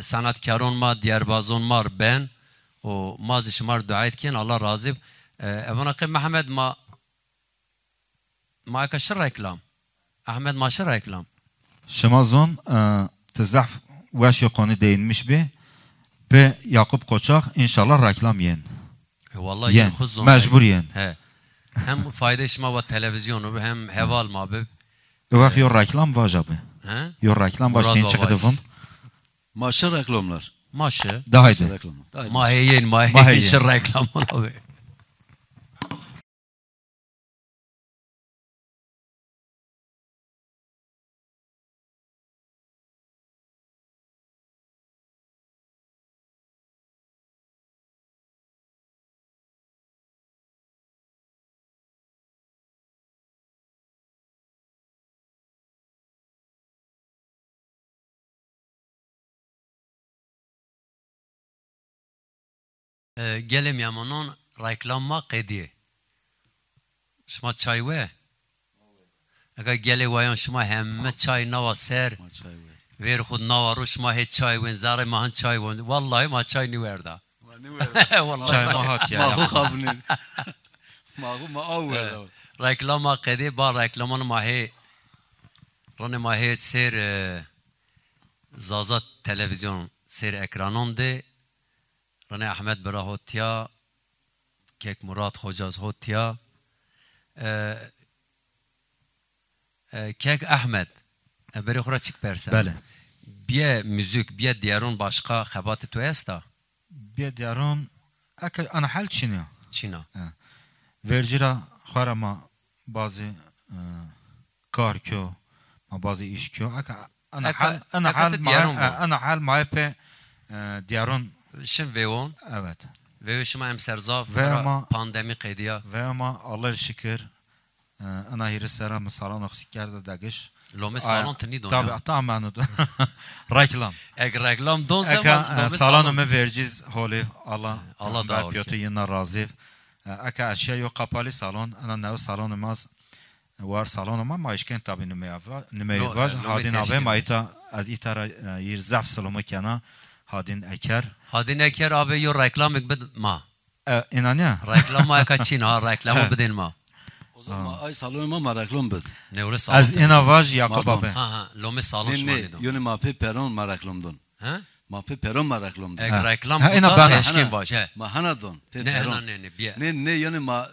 sanatkarın ma Diyarbazon mar ben o mazi şumar dua etken Allah razı evana ki Mehmet ma kaşır reklam Ahmet maşır reklam Şamazon tezah vaş yokonu değinmiş bir ve Yakup Koçak inşallah reklam yen. Vallahi yen. Mecbur yen. He. Hem fayda şuma ve televizyonu hem heval ma be. Vak yor reklam var abi. He? Yor reklam başlayın çıktı fın. Maşa reklamlar. Maşı. Daha iyi. Mahiyen şır reklam abi. Gelem yamanın reklamma qediye. Şuma çay ve. Eğer gele vayan şuma hemme çay nava ser. Ver khud nava ro şuma he çay ve zare mahan çay ve. Vallahi ma çay ni verda. Vallahi Çay mahat ya. Mahu khabnin. Mahu ma avvel. Reklamma qediye ba reklamın mahe. Rane mahe ser zazat televizyon ser ekranın de. رانه احمد برا هوتیا کیک مراد خوجاز هوتیا کیک احمد بری خورا چیک پرسن بله بیه موزیک بیه دیارون باشقا خبات تو استا بیه دیارون اکل انا حل چینه چینا ورجرا خوارا ما بازی کار کیو ما بازی ایش کیو انا حل مای په دیارون شن ویون evet ve şuma hem serzaf pandemi qediya ve ama Allah şükür ana hiri sera salon oksiker de dagiş lome salon tni don tabii tamamen reklam reklam don zaman salonu me verciz holi Allah da piyotu yine razı aka aşağı yok kapalı salon ana ne salonumuz var salonuma ma işken tabii nümeyi var hadin abi maita az itara yer zaf salomu kana Hadin Eker. Hadin Eker abi yo reklam bid ma. İnanıyor. Reklam ma kaçin ha reklamı bidin ma. O zaman ay salonuma ma reklam bid. Ne öyle salon. Az inavaj Yakup abi. Ha lome salon şmali don. Yoni ma pe peron ma reklam don. Ha? Ma pe peron ma reklam don. Reklam da eşkin var he. Ma hana don. Ne yoni ma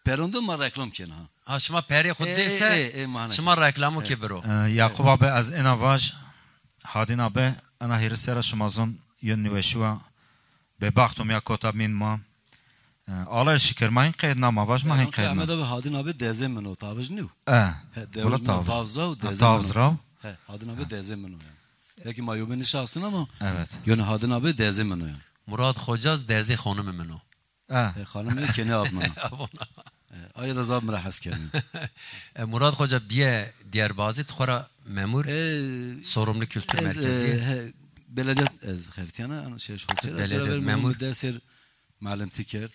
peron don ma reklam ken ha. Ha şuma peri xud deyse şuma reklamı ki bro. Yakup abi az inavaj Hadin abi ana hirisera şamazon yönüveşwa be baxtum ya kotab min ma Allah şükür mahin qeyd nama vaş mahin qeyd Ahmet abi Hadin abi dezem men o tavız nu Valla tavızra tavızra Hadin abi dezem men o yani peki mayuben şahsın ama evet yani Hadin abi dezem men o yani Murat Xocaz dezi xanım men o xanım kene abna ay Rıza mrahas kenin Murat Xoca biye Diyarbazı tıxora memur sorumlu kültür merkezi belediye ez xertiyana şey şolse belediye memur dersir معلم تیکرد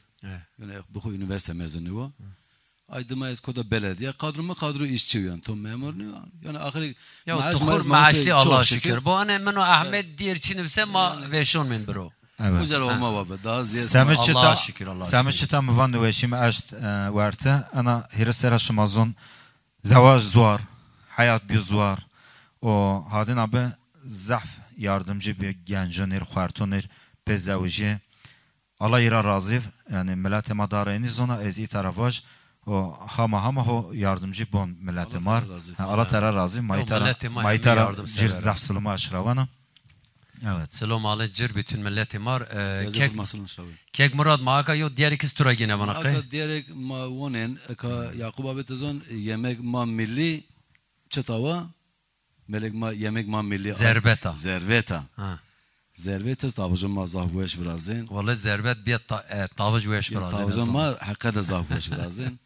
یعنی بخو üniversite mezunu o aydıma ez koda belediye kadro işçi yani to memur ne yani ahiri ya tukhur maaşlı Allah şükür bu ana meno Ahmet Diyerçinimse ma veşon men bro evet güzel olma baba daha ziyade Allah şükür Allah Sametçita mvan veşim aşt varte ana hirsera şamazon زواج زوار حياة بيزوار o hadin abi zaf yardımcı bir genconir xartonir bezavji Allah ira razı yani millet madareni zona ezi tarafaj o hama ho yardımcı bon millet mar Allah tera razı maytara cir zaf sulma aşravana evet selam alejir bütün milleti mar kek Murad maaka yo diğer ikisi tura yine bana kay diğer ma wonen ka Yakup abi tezon yemek ma milli çatava melek ma yemek ma milli zerbeta زربت تابوجم ما زاهوش برازين والله زربت بيت طابج ويش برازين تابوجم ما حقا زاهوش برازين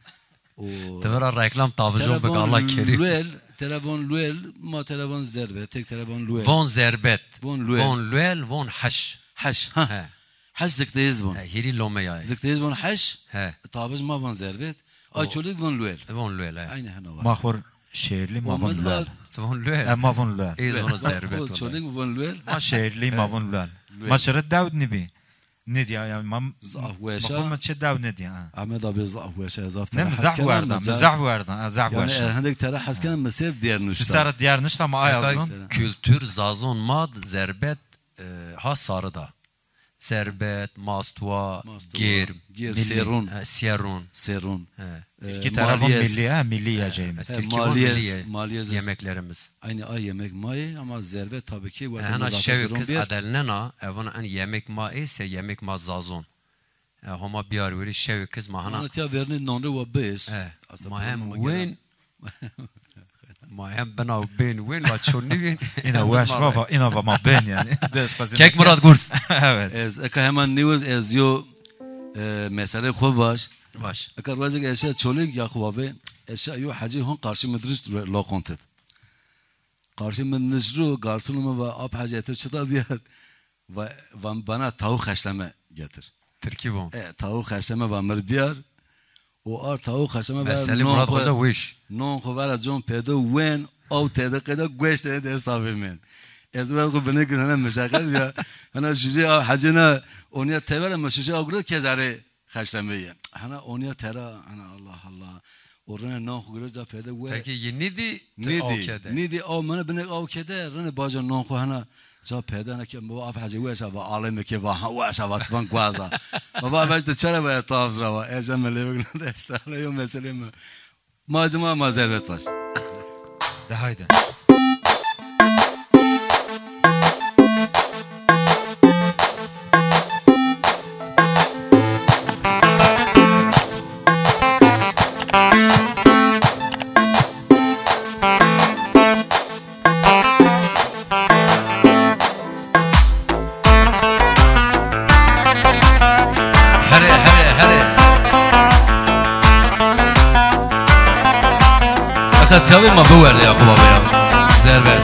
تبرا ريكلام طابجم بك الله كريم لويل تلفون لويل ما تلفون زربت تك تلفون لويل فون زربت فون لويل فون حش ها حش زكتيز فون هيري لومي يا زكتيز فون حش طابج ما فون زربت اي تشوليك فون لويل عين هنا ماخور شيرلي مافون لويل فون لويل مافون لويل اي زون زربت تشوليك فون لويل ما شيرلي مافون لويل ما شرط داود نبي ندي يعني ما زعفوشة ما تشد داود ندي عمد ابي زعفوشة اضافه نعم زعف وردا يعني هندك ترى حس كان مسير ديار نشتا تسار ديار نشتا ما ايازون kültür zazon mad zerbet ha sarıda zerbet mastva germ serun iki tarafın milli yiyeceğimiz maliyez yemeklerimiz aynı ay yemek mayı ama zerbet tabii ki ana şevi kız adelnena evana an yemek ma ise yemek ma zazon homa biyar veri şevi kız mahana anlatya verini nonre ve bes mahem wen mahem bana ben wen la çonni wen ina waş baba ina ma ben yani kek Murad Gurs evet ez eka hemen news ez yo mesele خوب باش اگر واسه اشیا چولیک یعقوب abi اشیا یو حجی هون قارشی مدرش لا کنتد قارشی مدرشرو garsonuma ve ab hacettir çıta bir ve bana tavuk haşlama getir. Türkiye bu. Tavuk haşlama ve mer bir o ar tavuk haşlama ve mesela Murat Hoca wish. Non kovara John Pedro when او تده قدا گوشت ده حساب من از وقت بنه که نه مشاکل یا انا شجاع حجنا اونیا تبر مشجاع اگرد که زاره خشتمه انا اونیا ترا انا الله اورن نه خورد جا پیدا و پکی نیدی او من بنه او کده رن باجا نه خو انا جا پیدا نه که با اف حجی واسا و عالم که با واسا واتفان قوازا بابا باش چرا با طاف را اجم لیبگ نه استاله یو مسئله ما مازرت باش ده haydi. tabii ma verdi Yakup abi ya. Zervet.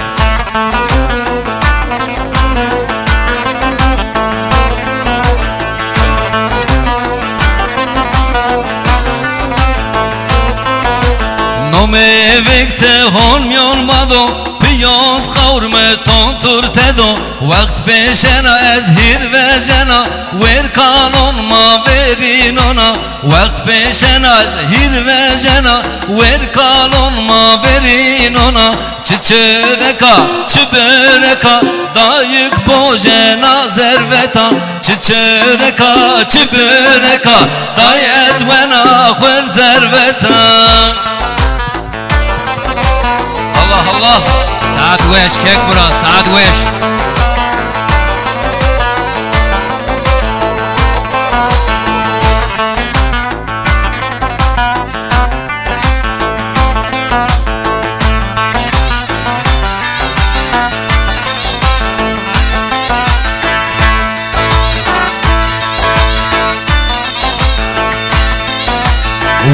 Nome vekte holmyon mado piyos kavurme tontur tedo Vakt peşena ez hir ve jena Ver kanon ma verin ona Vakt peşena ez hir ve jena Ver kanon ma verin ona Çiçereka çüböreka Dayık bojena zerveta Çiçereka çüböreka Dayez vena khver zerveta Allah Saat weş kek bura saat weş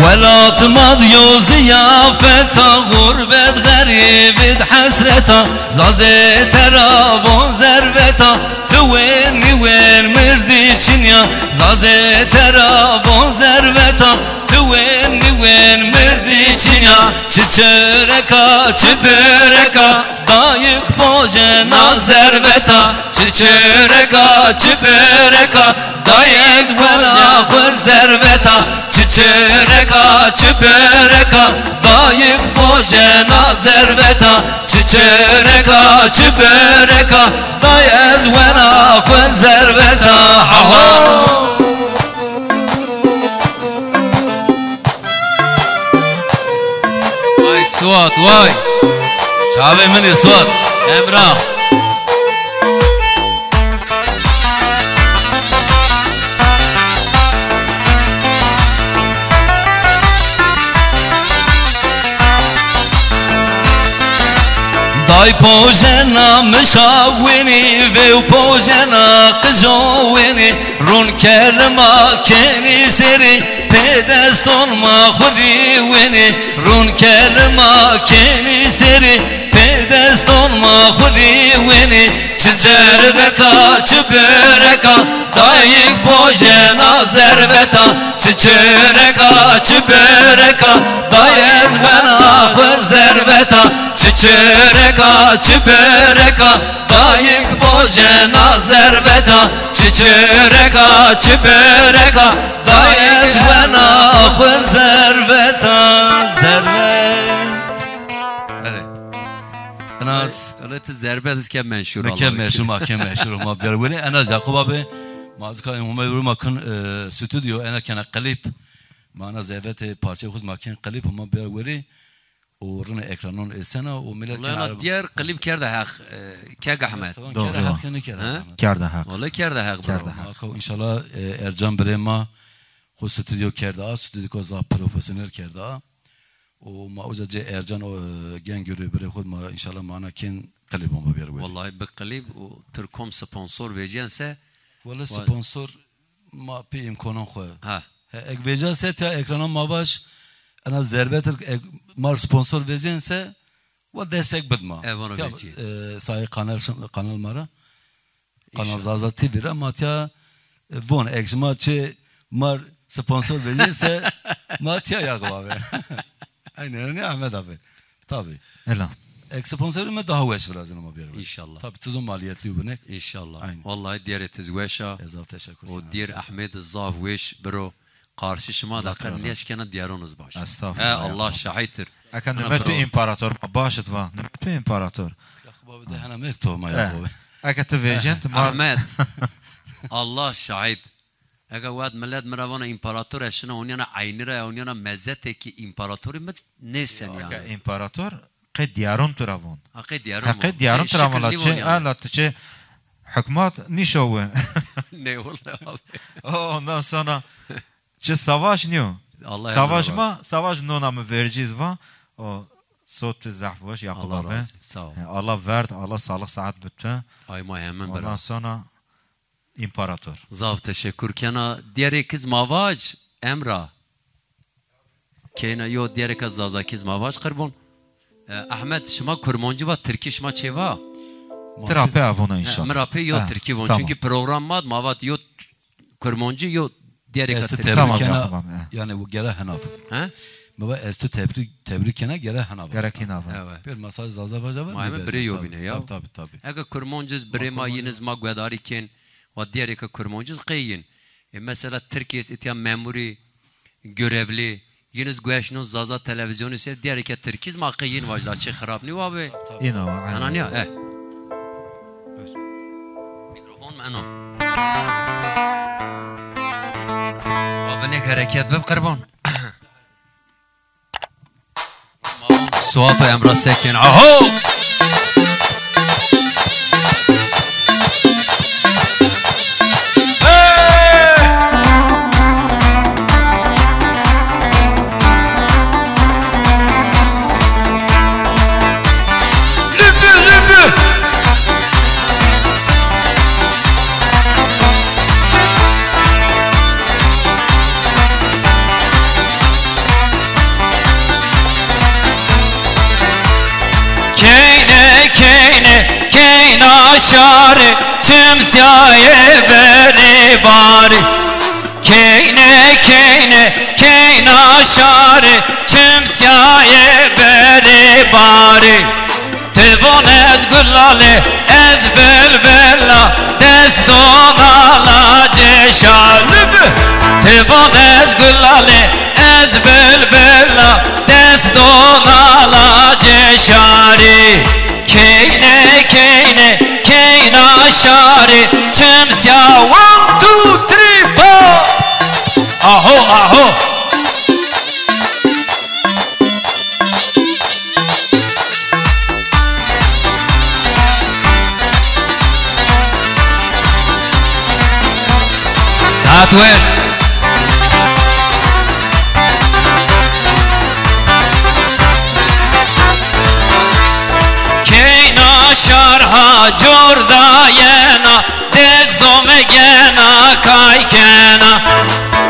Velat madyo ziyafeta gurbet garibit hasreta Zaze teravon zerveta Tüven niven mirdişin ya Zaze teravon zerveta Tüven niven mirdişin ya Çiçereka çübüreka Dayık bojena zerveta Çiçereka çübüreka Dayık vela khver zerveta Çiçereka çübüreka Dayık bojena zerveta çöreka çi böreka dayez vena khur zerveta Allah Vay Suat vay Çabe mini Suat Emrah Daj pojena mshawini ve pojena qjowini run kelma keni seri pedeston ma khuri wini run kelma keni seri pedeston ma khuri wini çizerbeta çböreka dayik pojena zerbeta çiçereka çböreka dayez bena khur zerbeta çiçereka çböreka dayik pojena zerbeta çiçereka çböreka dayez bena khur zerbeta zerbet Enas Öyle zerbediz ki menşur mükemmel şu mahkeme meşhur ma bir Enas Yakup abi mazka umay makın stüdyo ana kana klip mana zevete parça khuz makin klip ma bir veri ورنا ekranın esena o millet Vallahi diğer klip kerde hak keg Ahmet Doğru. Kerda hak. Vallahi kerde hak bro İnşallah Ercan Brema o stüdyo kerda stüdyo koza profesyonel kerda o ma uzace Ercan o gen görü bre khud ma inşallah mana ken klip ma bir veri Vallahi bir klip o Türkom sponsor vecense Valla sponsor ma pe imkanın xo ha ek veja set ya ekrana ma baş ana zerbetir mar sponsor vejense ve destek bidma. Evonu veji. Sahi kanal mara. Kanal Zaza TV ama ya von ekşma çe mar sponsor vejense matya Yakup abi. Aynen ne Ahmet abi. Tabii. Ela. Ek sponsoru mu daha veş lazım ama bir. İnşallah. Tabii tuzun maliyetli bu ne? İnşallah. Aynen. Vallahi diğer tezweşa Ezav teşekkür o diğer Ahmet Zavweş bro karşışıma da karneşkena diyarınız baş. Estağfurullah. Allah şahittir. Akan nöbetü imparator başıt va. Nöbetü imparator. Yakup abi de hana mektubu ma Yakup abi. Akat vejent Ahmet Allah şahit. Eğer wad millet meravana imparator eşine onyana aynira onyana mezzete ki imparatoru met nesen yani. imparator qed diyarun turavon. Hakik diyarım. Qed diyarun turavon alatçı hükümet nişowe. Ne oldu abi? Ondan sonra çe savaş niyo. Savaş nonamı vereceğiz va. O sot zahvaş Yakup Allah abi. razı sağ ol. Allah verdi, Allah sağlık saat bitti. Ayma hemen Ondan beraber. sonra imparator. Zav teşekkür kana diğer kız mavaç Emra. Kena yo diğer kız zazakiz mavaç kırbon. Ahmet şuma kurmancı va Türkiye şuma çeva. Terapi avona inşallah. Merape yo Türkiye von tamam. çünkü program mad mavat yo kurmancı yo diğer Estu kız. Tamam, tebrik Yakup abi. yani bu gere hanaf. He? Baba estu tebrik kena gere hanaf. Gerekin avon. Evet. Bir masaj zaza var. Mahme bre yo bine ya. Tabii. Eğer kurmancız bre ma yiniz ma gvedari ken ve diğer kız kurmancız kıyın. Mesela Türkiye itiyan memuri görevli yiniz güeşnun zaza televizyonu ser diğer kız Türkiye ma kıyın vajla çe xarab ni abi. İna Ana ne? Mikrofon mano. Abinek hareket bib qurban. Suat ve Emrah Sekin. Aho! Keyna şari çimsiye beri bari Keyna şari çimsiye beri bari Tevon ez güllali ez bülbülla deston ala ceşalübü Tevon ez güllali ez bülbülla deston ala ceşari Keyne keyne keyna şari çemsya 1 2 3 4 aho aho Southwest Keyna şarha jorda yena dezome gena kaykena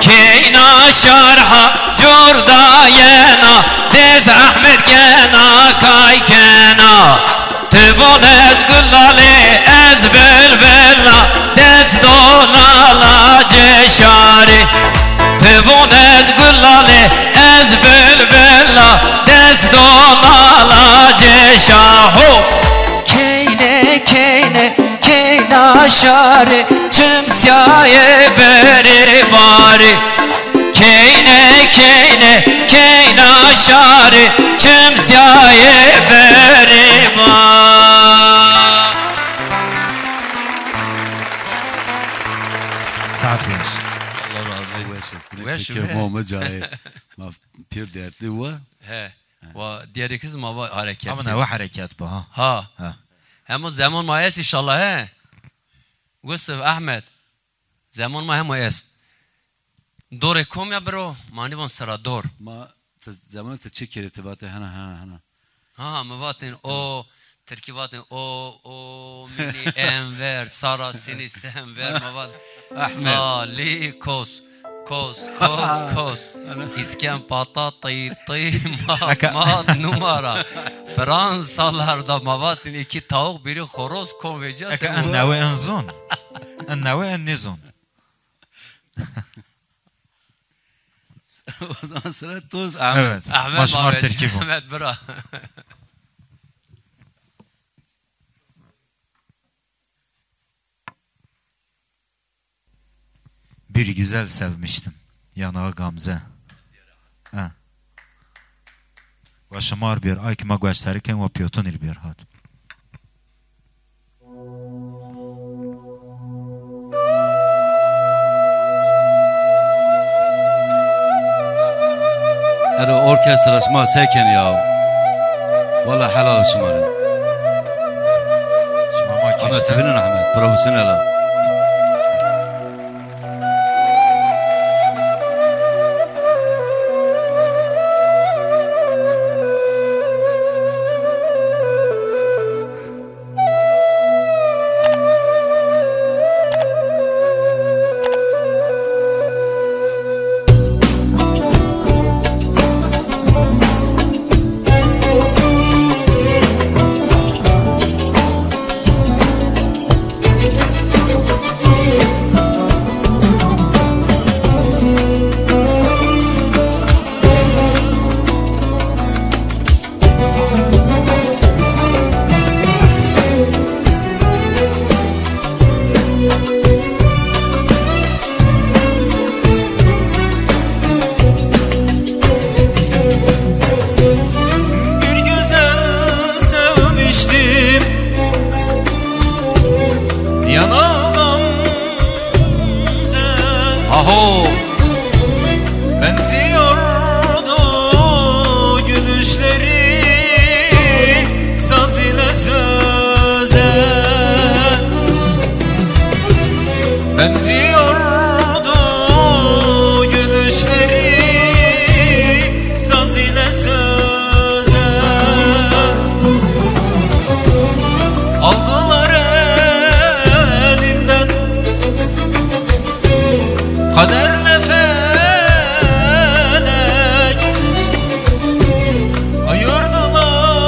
Keyna şarha jorda yena dez Ahmet gena kaykena Tevon ez güllale ez belbella dez dolala ceşari Tevon ez güllale ez belbella dez dolala ceşaho Keyne keyne keyna şari çımsyaye beri bari Keyne keyne keyna şari çımsyaye beri bari ساعت ویش Allah razı olsun. Wesh, Peki we. Muhammed Cahil. Ma pir dertli wa. He. Ve diğer kız ma var hareket. اما نوع حرکت با ها Ha. ها Hem zaman mayas inşallah he. Gustav Ahmet. Zaman ma hem mayas. Dore kom ya bro. Mani van sara dor. Ma zamanı te çek irtibatı hana. Ha mavatin o terkivatin o mini enver sara seni senver mavat. Sali kos. Kos. İsken patatayı ma numara. Fransalarda mavatin 2 tavuk biri horoz konvecas. اكا النوع انزون النوع النزون O zaman sıra Tuz Ahmet. evet Ahmet maşmar Mahmet. terkibi Ahmet bra. bir güzel sevmiştim yanağı Gamze ha و شمار بیار آی که ما گوشتری کنیم و پیوتونیر بیار هات Ero orkestra şma seken ya. Valla helal şmarı. شما ما Ahmet کشتن tebinin Ahmet. Profesyonel. Bir güzel sevmiştim Yanağı Gamze Aho. Benziyordu gülüşleri Saz ile söze Benziyordu gülüşleri Saz ile söze Aldılar elimden Kaderle felek Ayırdılar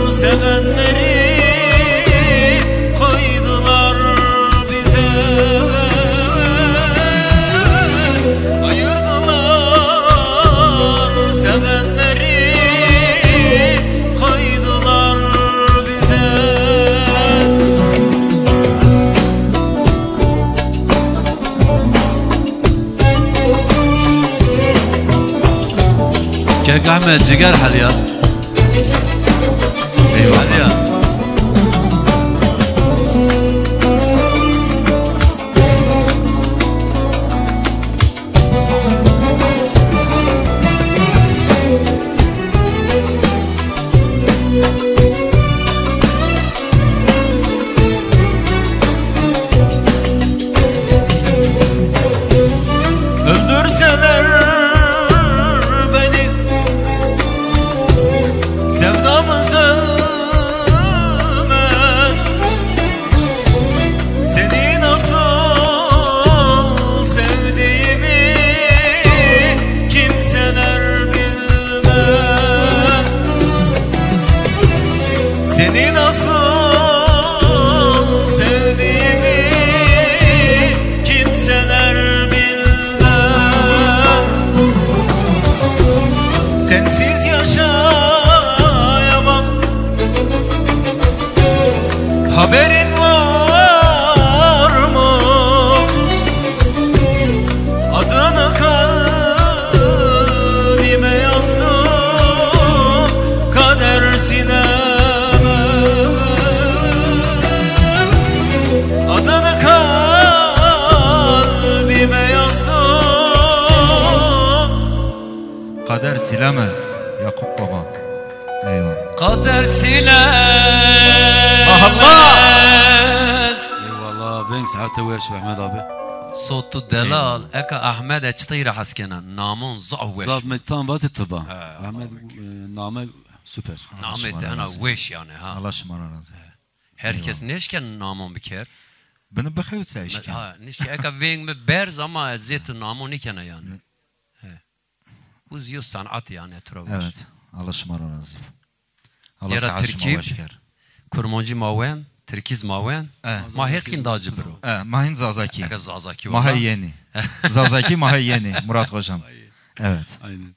sevenleri Koydular bize Ayırdılar sevenleri Koydular bize Kek Ahmet ciger hal ya. Hadi ya. Öldürseler beni, sevdamız ölmez. Seni nasıl sevdiğimi kimseler bilmez. Seni nasıl sevdiğimi kimseler bilmez. Sensiz yaşayamam, haberin var mı? Adını kalbime yazdım, kader silemem. Adını kalbime yazdım. Kader silemez Yakup Baba. Eyvallah. Kader silemez. Eyvallah. Ben saate verş Ahmet abi. Sotu delal eka Ahmed eçtira haskena namun zahveş. Zahmetten batı tıba. Ahmet name süper. Namet ana veş yani ha. Allah şımara razı. Herkes neşken namun biker. Beni bexeyut sayışken. Ha neşke eka veng me berz ama zeytin namun ikene yani. Uz yüz sanat yani etrafı. Evet. Allah şımara razı. Allah Diğer saat Türkiye- şıma başker. Kurmancı maven, Türkiz maven. Ma hekin dacı bro. Mahin Zazaki. Eka zazaki var. Mahay yeni. Zazaki Mahay yeni. Murat Hocam. Evet. Aynen.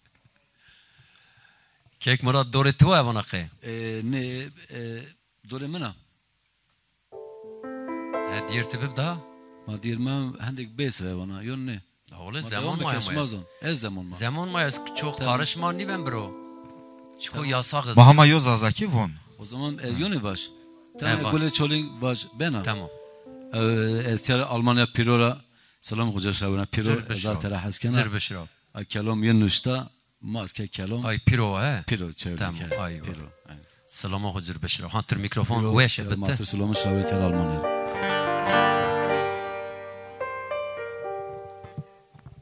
Kek Murat dore tu evana ke. Ne dore mina? Diğer tibib daha. Ma dirmem hendek besve bana. Yon ne? Oğlum zaman mı yamayız? Ez zaman mı? Zaman mı yaz? Çok karışman değil ben bro. Çok yasakız. Mahama yo Zazaki von. O zaman yone baş. baş. Tamam gole çoling baş bena. Tamam. Esker Almanya Pirora selam hoca şavuna Piro Zır beşrav. zaten haskena. Zır beşrav. Kelam yenuşta maske kelam. Ay piro he. Piro çevre. Tamam, ay, Piro. Selama hocur beşrav. Hantır mikrofon weş bitti. Matır selam şavet Almanya.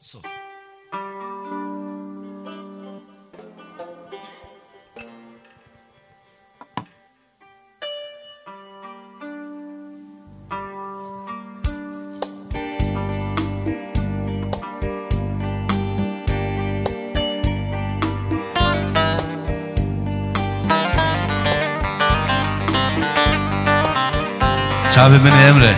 So. Çabi beni Emre.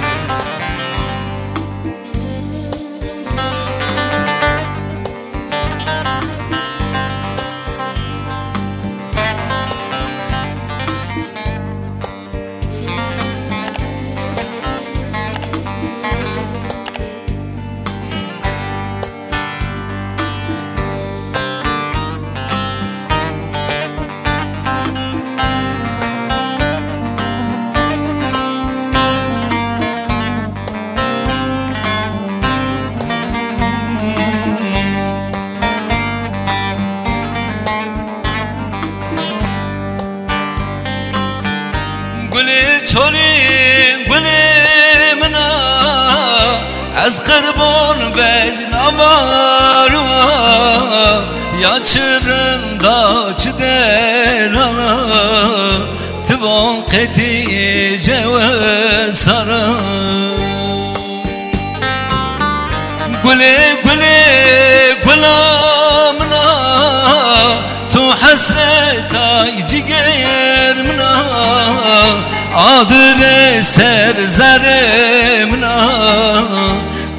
چولین گلی منا از قربان بجنوارو یا چرندا چدلانا تبان قتی جو سرا گلی گلی گلامنا تو حسرتای جگر منا عادر سر زرمنا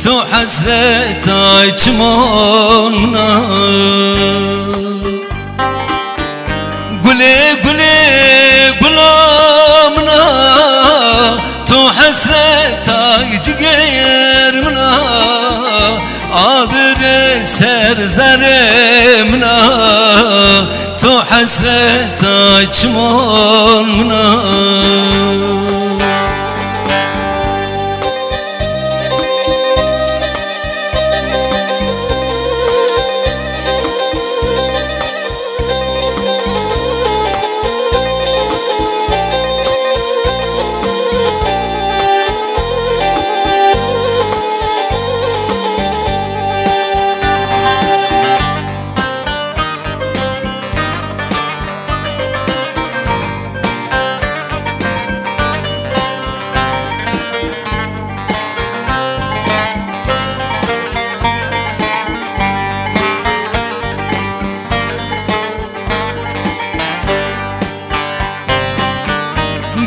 تو حسرتای چمونا گلی گلی گلامنا تو حسرتای جگرمنا عادر سر زرمنا تو حسرت چمون منا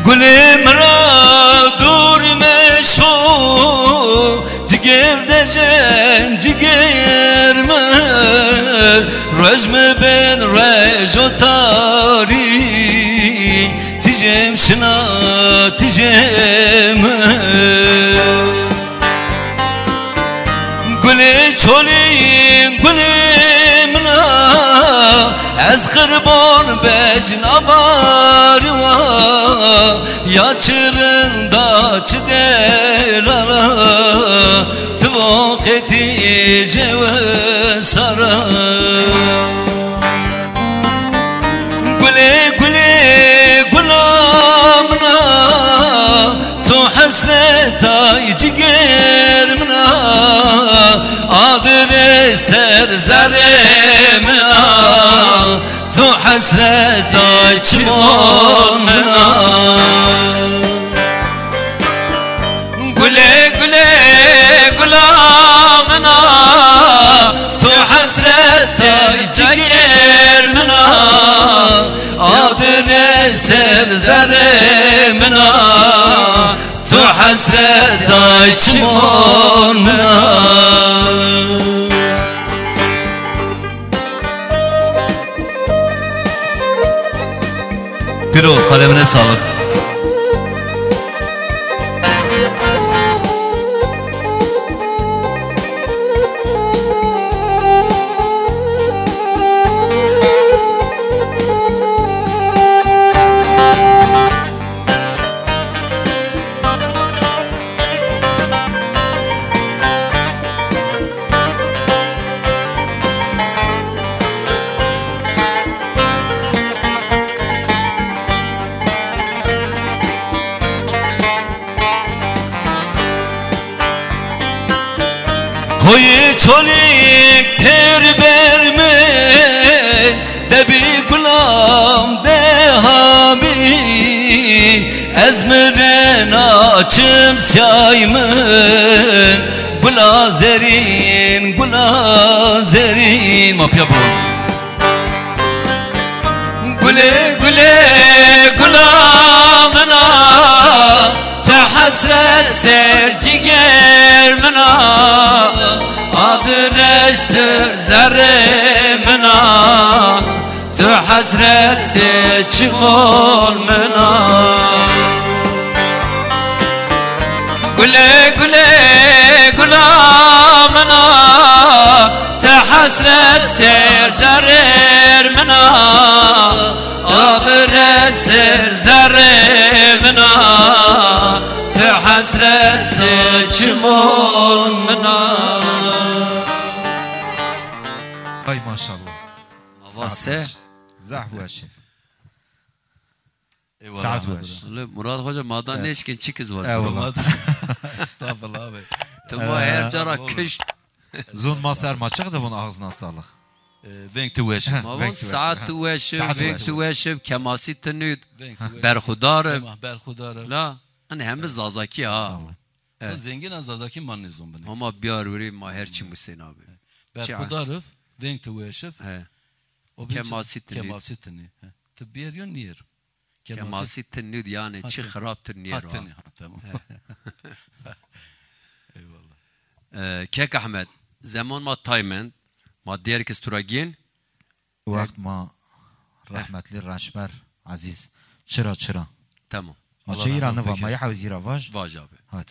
گلیم را دور مشو جگر دجن جگر من رجم بین رج و تاری تجم شنا تجم گلی چولی گلی منا از قربان بجناباری و یا چرندا چه دلالا تو وقتی جو سرا گلی گلی گلامنا تو حسرتای جگر منا آدر سر زر منا تو حسرتای چمون منا گله گله گلامنا تو حسرتای جگر منا آدر سر زر منا تو حسرتای چمون منا پیرو قلمine sağlık. Koyu çolik per berme debi gulam dehabi ezmeren açım sayımın gulazerin gulazerin mapya bu güle güle gulamına حسرت سر جگر منا آدرش سر زر منا تو حسرت سر چمون منا گله گله گلامنا تو حسرت سر جرر منا آدرش سر زر منا حسرت چمون منا ay maşallah واسه زحف و شف Eyvallah. سعد و Murat Hoca madan ne işkin çikiz var. eyvallah Estağfurullah abi. Tuma her cara kış. zon maser maçık da bunun ağzına sağlık Venk tu wesh. Mavon saat tu eşib, Saat vek tu tu eşib, kemasi tenüd, Venk tu wesh. berxudarım. Berxudar. La, hani hem biz zazaki ha. Sen zengin az azaki manizon beni. Ama bir aruri ma her çim Hüseyin abi. Berxudarov venk tu wesh. He. O Kemasitini. Kemasitini. Tıbbiyer yon niyer. Kemasi tenüd yani çi xaraptır niye ra. Hattini. Tamam. Eyvallah. Kek Ahmet, zaman ma taymen, ma diğer kız turagin. وقت ما رحمتلی رشبر عزیز چرا Tamam. ما چه ایرانه و ما یه حوزی را واج Vaj abi. هات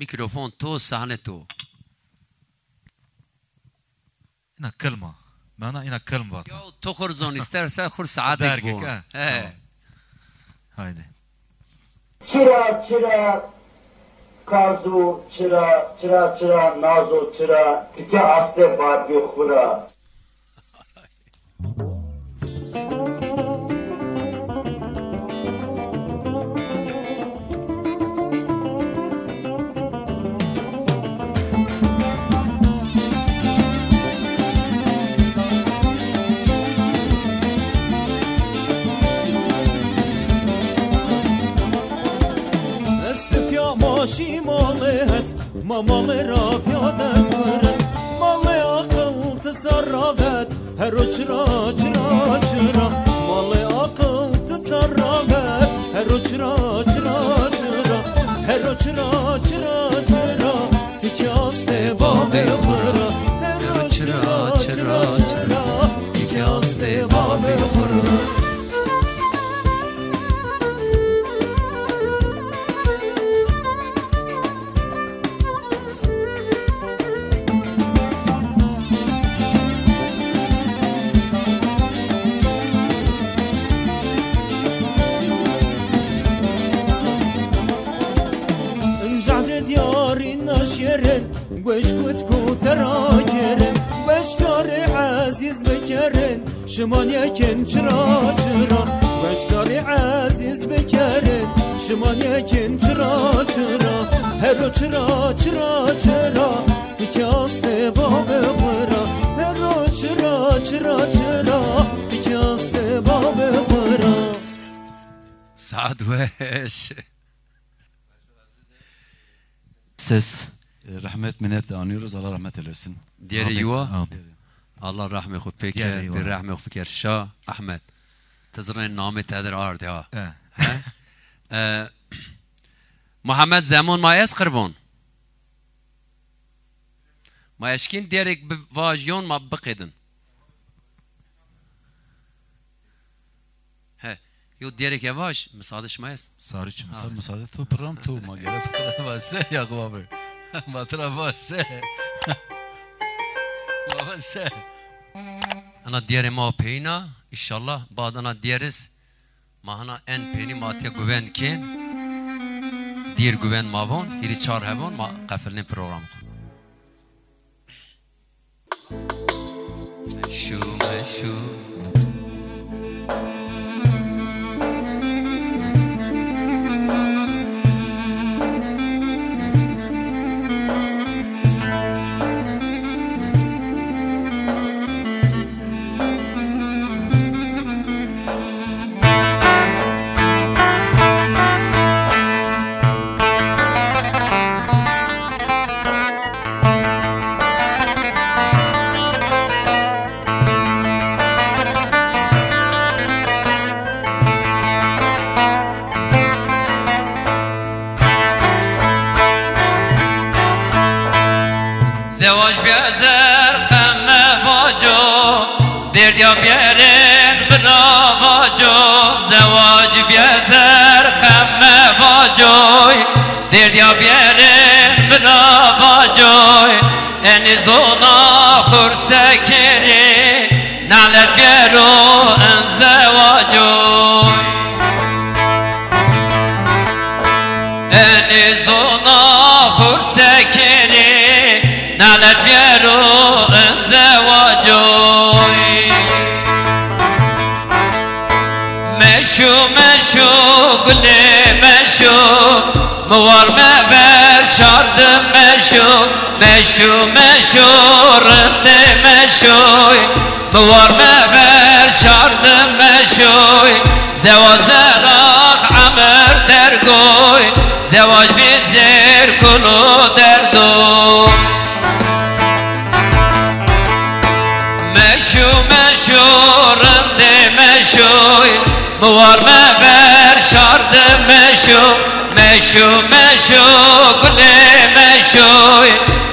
Mikrofon to, sahne to. اینا کلمه Bana yine kılm var. Ya تو خورزون isterse خور ساعتك درگه بون که he haydi. çıra çıra kazu çıra çıra çıra nazo çıra kiti haste bad yukhura ماشی مالت ما مال را پیادت برد مال عقل تصرفت هرو چرا چرا چرا مال عقل تصرفت هرو چرا چرا چرا هرو چرا چرا چرا تکیاست باب خورا هرو چرا چرا چرا تکیاست باب خورا شيرن وش كنت كوترا كيرن وش داري عزيز بكرن شمان يكن چرا چرا وش داري عزيز بكرن شمان يكن چرا چرا هرو چرا چرا چرا تكاست باب خورا هرو چرا چرا چرا تكاست باب خورا سعد وش Ses rahmet minnet anıyoruz. Allah rahmet eylesin. Diğeri yuva. Amin. Allah rahmet khud pek Diğeri yuva. bir rahmet fikir Şah Ahmet. Tezren namı tedir ard ya. Muhammed Zaman mayes kırbon. Mayeşkin diyerek vajyon ma bıkıdın. Yo diyerek yavaş müsaade mayes. Sarı çim. Müsaade tu program tu ma gele vase Yakup abi. Matra vase. Vase. Ana diyere ma peyna inşallah bazı ana diyeriz. Mahana en peyni matiye güven ki dir güven mavon hiri çar hebon ma kafirli program. Meşu meşu زواج بیازر قمه واجو دردیا بیارن بنا واجو زواج بیازر قمه واجو دردیا بیارن بنا واجو انی زونا خورسه کری نعلت بیارو ان زواجو انی زونا خورسه کری نالت بیارو زواجوی مشو مشو گلی مشو موار مبر چاردم مشو مشو مشو رند مشوی موار مبر چاردم مشوی زواج راخ عمر درگوی زواج بیزیر کلو دردو مشو مشو رند مشوی موار مبر شارد مشو مشو مشو گل مشوی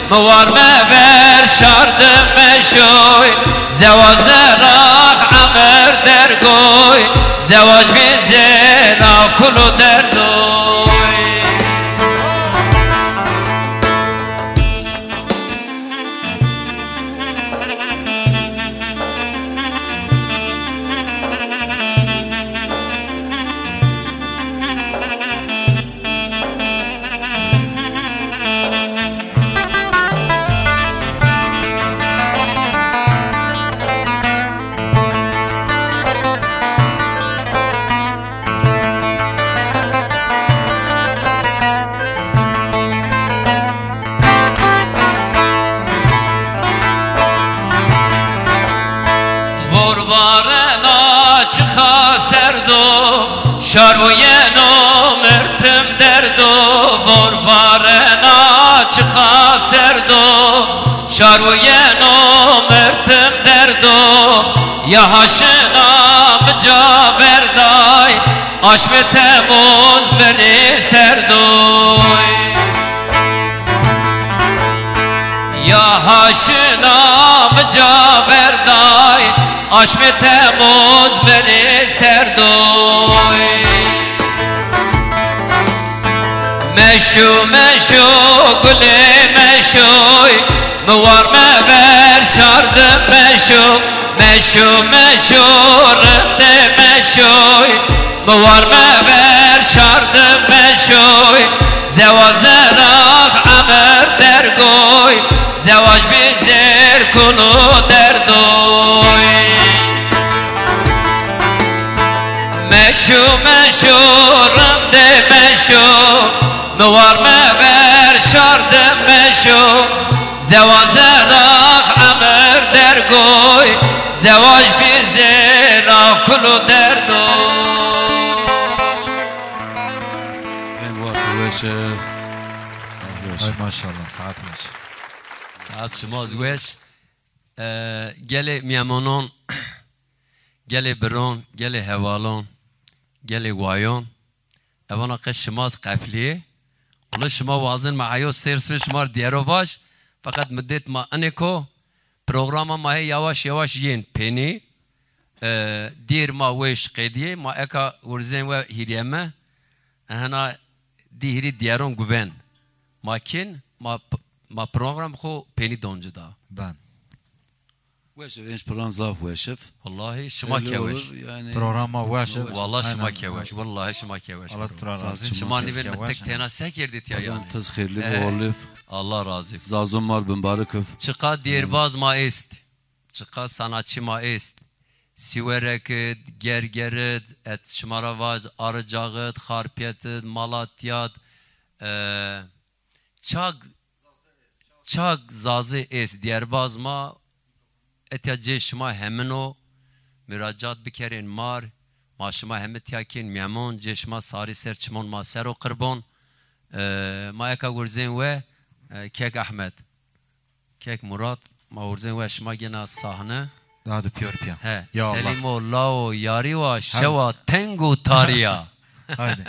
موار مبر شارد مشوی زواج راخ عمر درگوی زواج بیزینا کلو دردوی barena çıka serdo şarvuyeno mertim derdo vor barena çıka serdo şarvuyeno mertim derdo ya haşına mücaverday aşme temmuz beni serdoy ya haşına mücaverday aşme temmuz beni serdoy meşu meşu gülü meşuy muvar mever şardım meşu meşu meşu rıntı meşuy muvar mever şardım meşuy zevazerah amr dergoy zevaj bizir kulu derdoy meşu meşu rıntı meşu muvar mever şardım meşu zevazerah amr dergoy zevaj bizir kulu derdoy Ay maşallah saat baş. Saat şımaz veş. Gele miyamonon, gele biron, gele hevalon, gele vayon. Evana kış şımaz kafliye. Ola şıma vazın maayo sersi şımar diyaro baş. Fakat müddet ma aneko programa ma yavaş yavaş yen peni. Dir ma veş qediye ma eka urzen ve hiriyeme. Hana dihri diyaron güven. Makin ma program خو peni doncu da. Ben. Weşef enş program zaf weşef. Vallahi şıma keveş. Programa veşef. Vallahi şıma keveş. Vallahi şıma keveş. Allah razı. Şıma nivel mettek tena sekirdi ya yani. Tız xirli olif. Allah razı. Zazum var bin barıkıf. Çıka diyerbaz ma est. Çıka sanatçı ma est. Sivereket, gergeret, et şımaravaz, arıcağıt, harpiyetit, malatyat, çag zazı es diyerbaz ma etiyacı şıma hemino müracaat bikerin mar ma şıma hemet yakin miyamon ceşma sari ser çimon ma sero kırbon ma eka gurzen ve kek Ahmet kek Murat ma gurzen ve şıma gena sahne daha da piyör piyan. He Ya Allah. Selimo lao yariwa şeva tengu tariya. Haydi.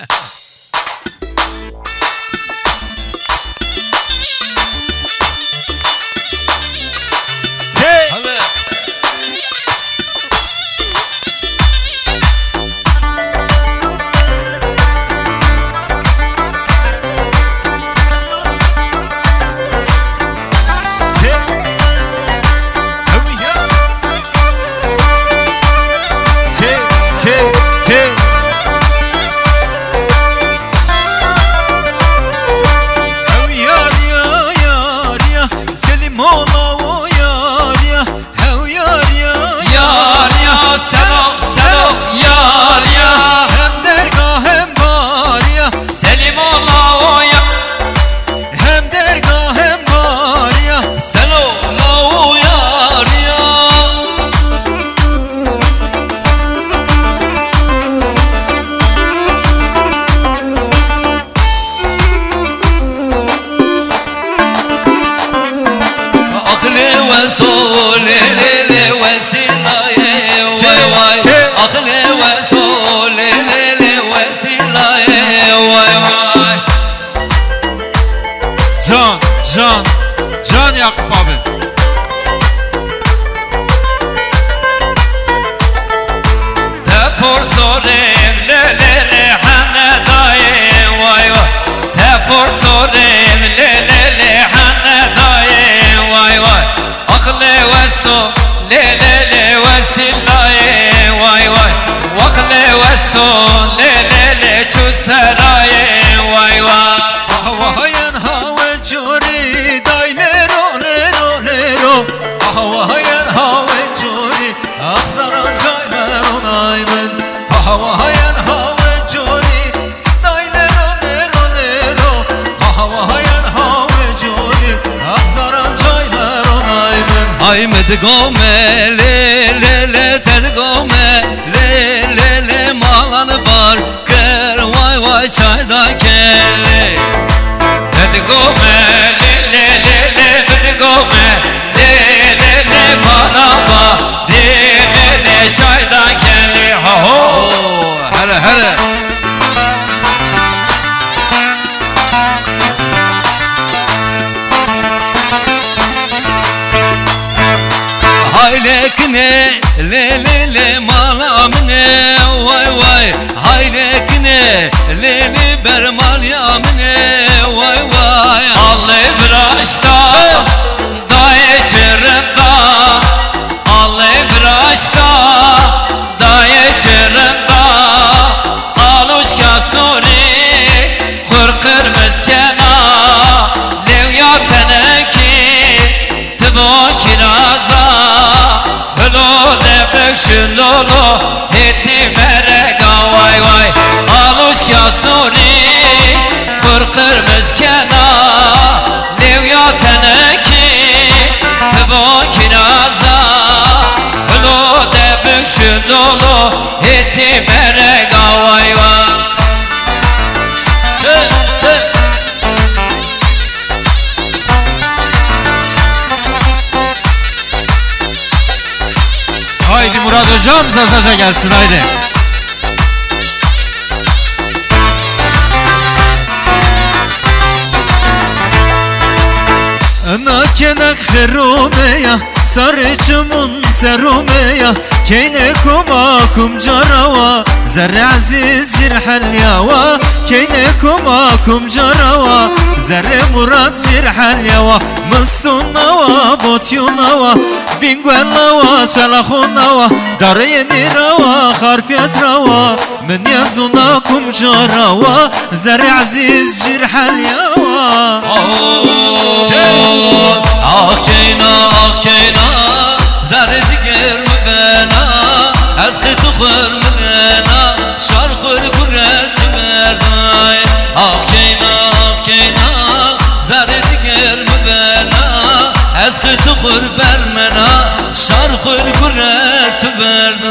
Can Yakup abi. Tepor sorim le le le hanne daye vay vay. Tepor sorim le le le hanne daye vay vay. Akle veso le le le vesilaye vay vay. Akle veso le le le çuseraye vay vay. Havayan hava curi daylero lero lero. Havayan hava curi aksaran caymer onaymen. Havayan hava curi daylero lero lero. Havayan hava curi aksaran caymer onaymen. Ay med gome le le le ted var kır vay vay çayda kelli Bedigome le le le le bedigome le le le maraba le le le çaydan kelli ha ho Hele hele Haylekine le le le malamine vay vay Haylekine le le bermal yamine vay vay Allı vraşta daye çırında Allı vraşta daye çırında Aluşka suri kur kırmızkena Levya teneki tıbo kiraza Hılo debek şülolo heti merega vay vay Aluşka suri kur kırmızkena Levya teneki tıbo kiraza Hılo debek şülolo heti merega vay vay Haydi Murat hocam sazaca gelsin haydi Ana kenak herumeya sarıçımın serumeya Keyne kuma kum carawa zerre aziz jirhal yawa Keyne kuma kum carawa zerre murat jirhal yawa Mıstun nawa botyun nawa bingwen nawa selahun nawa Darayeni rawa harfiyat rawa من yazuna kum carawa zerre aziz jirhal yawa Akçeyna zerreci germi bena Ezki tukhur mrena şarkhur kurreci merday Akçeyna zerreci germi bena Ezki tukhur bermena şarkhur kurreci merday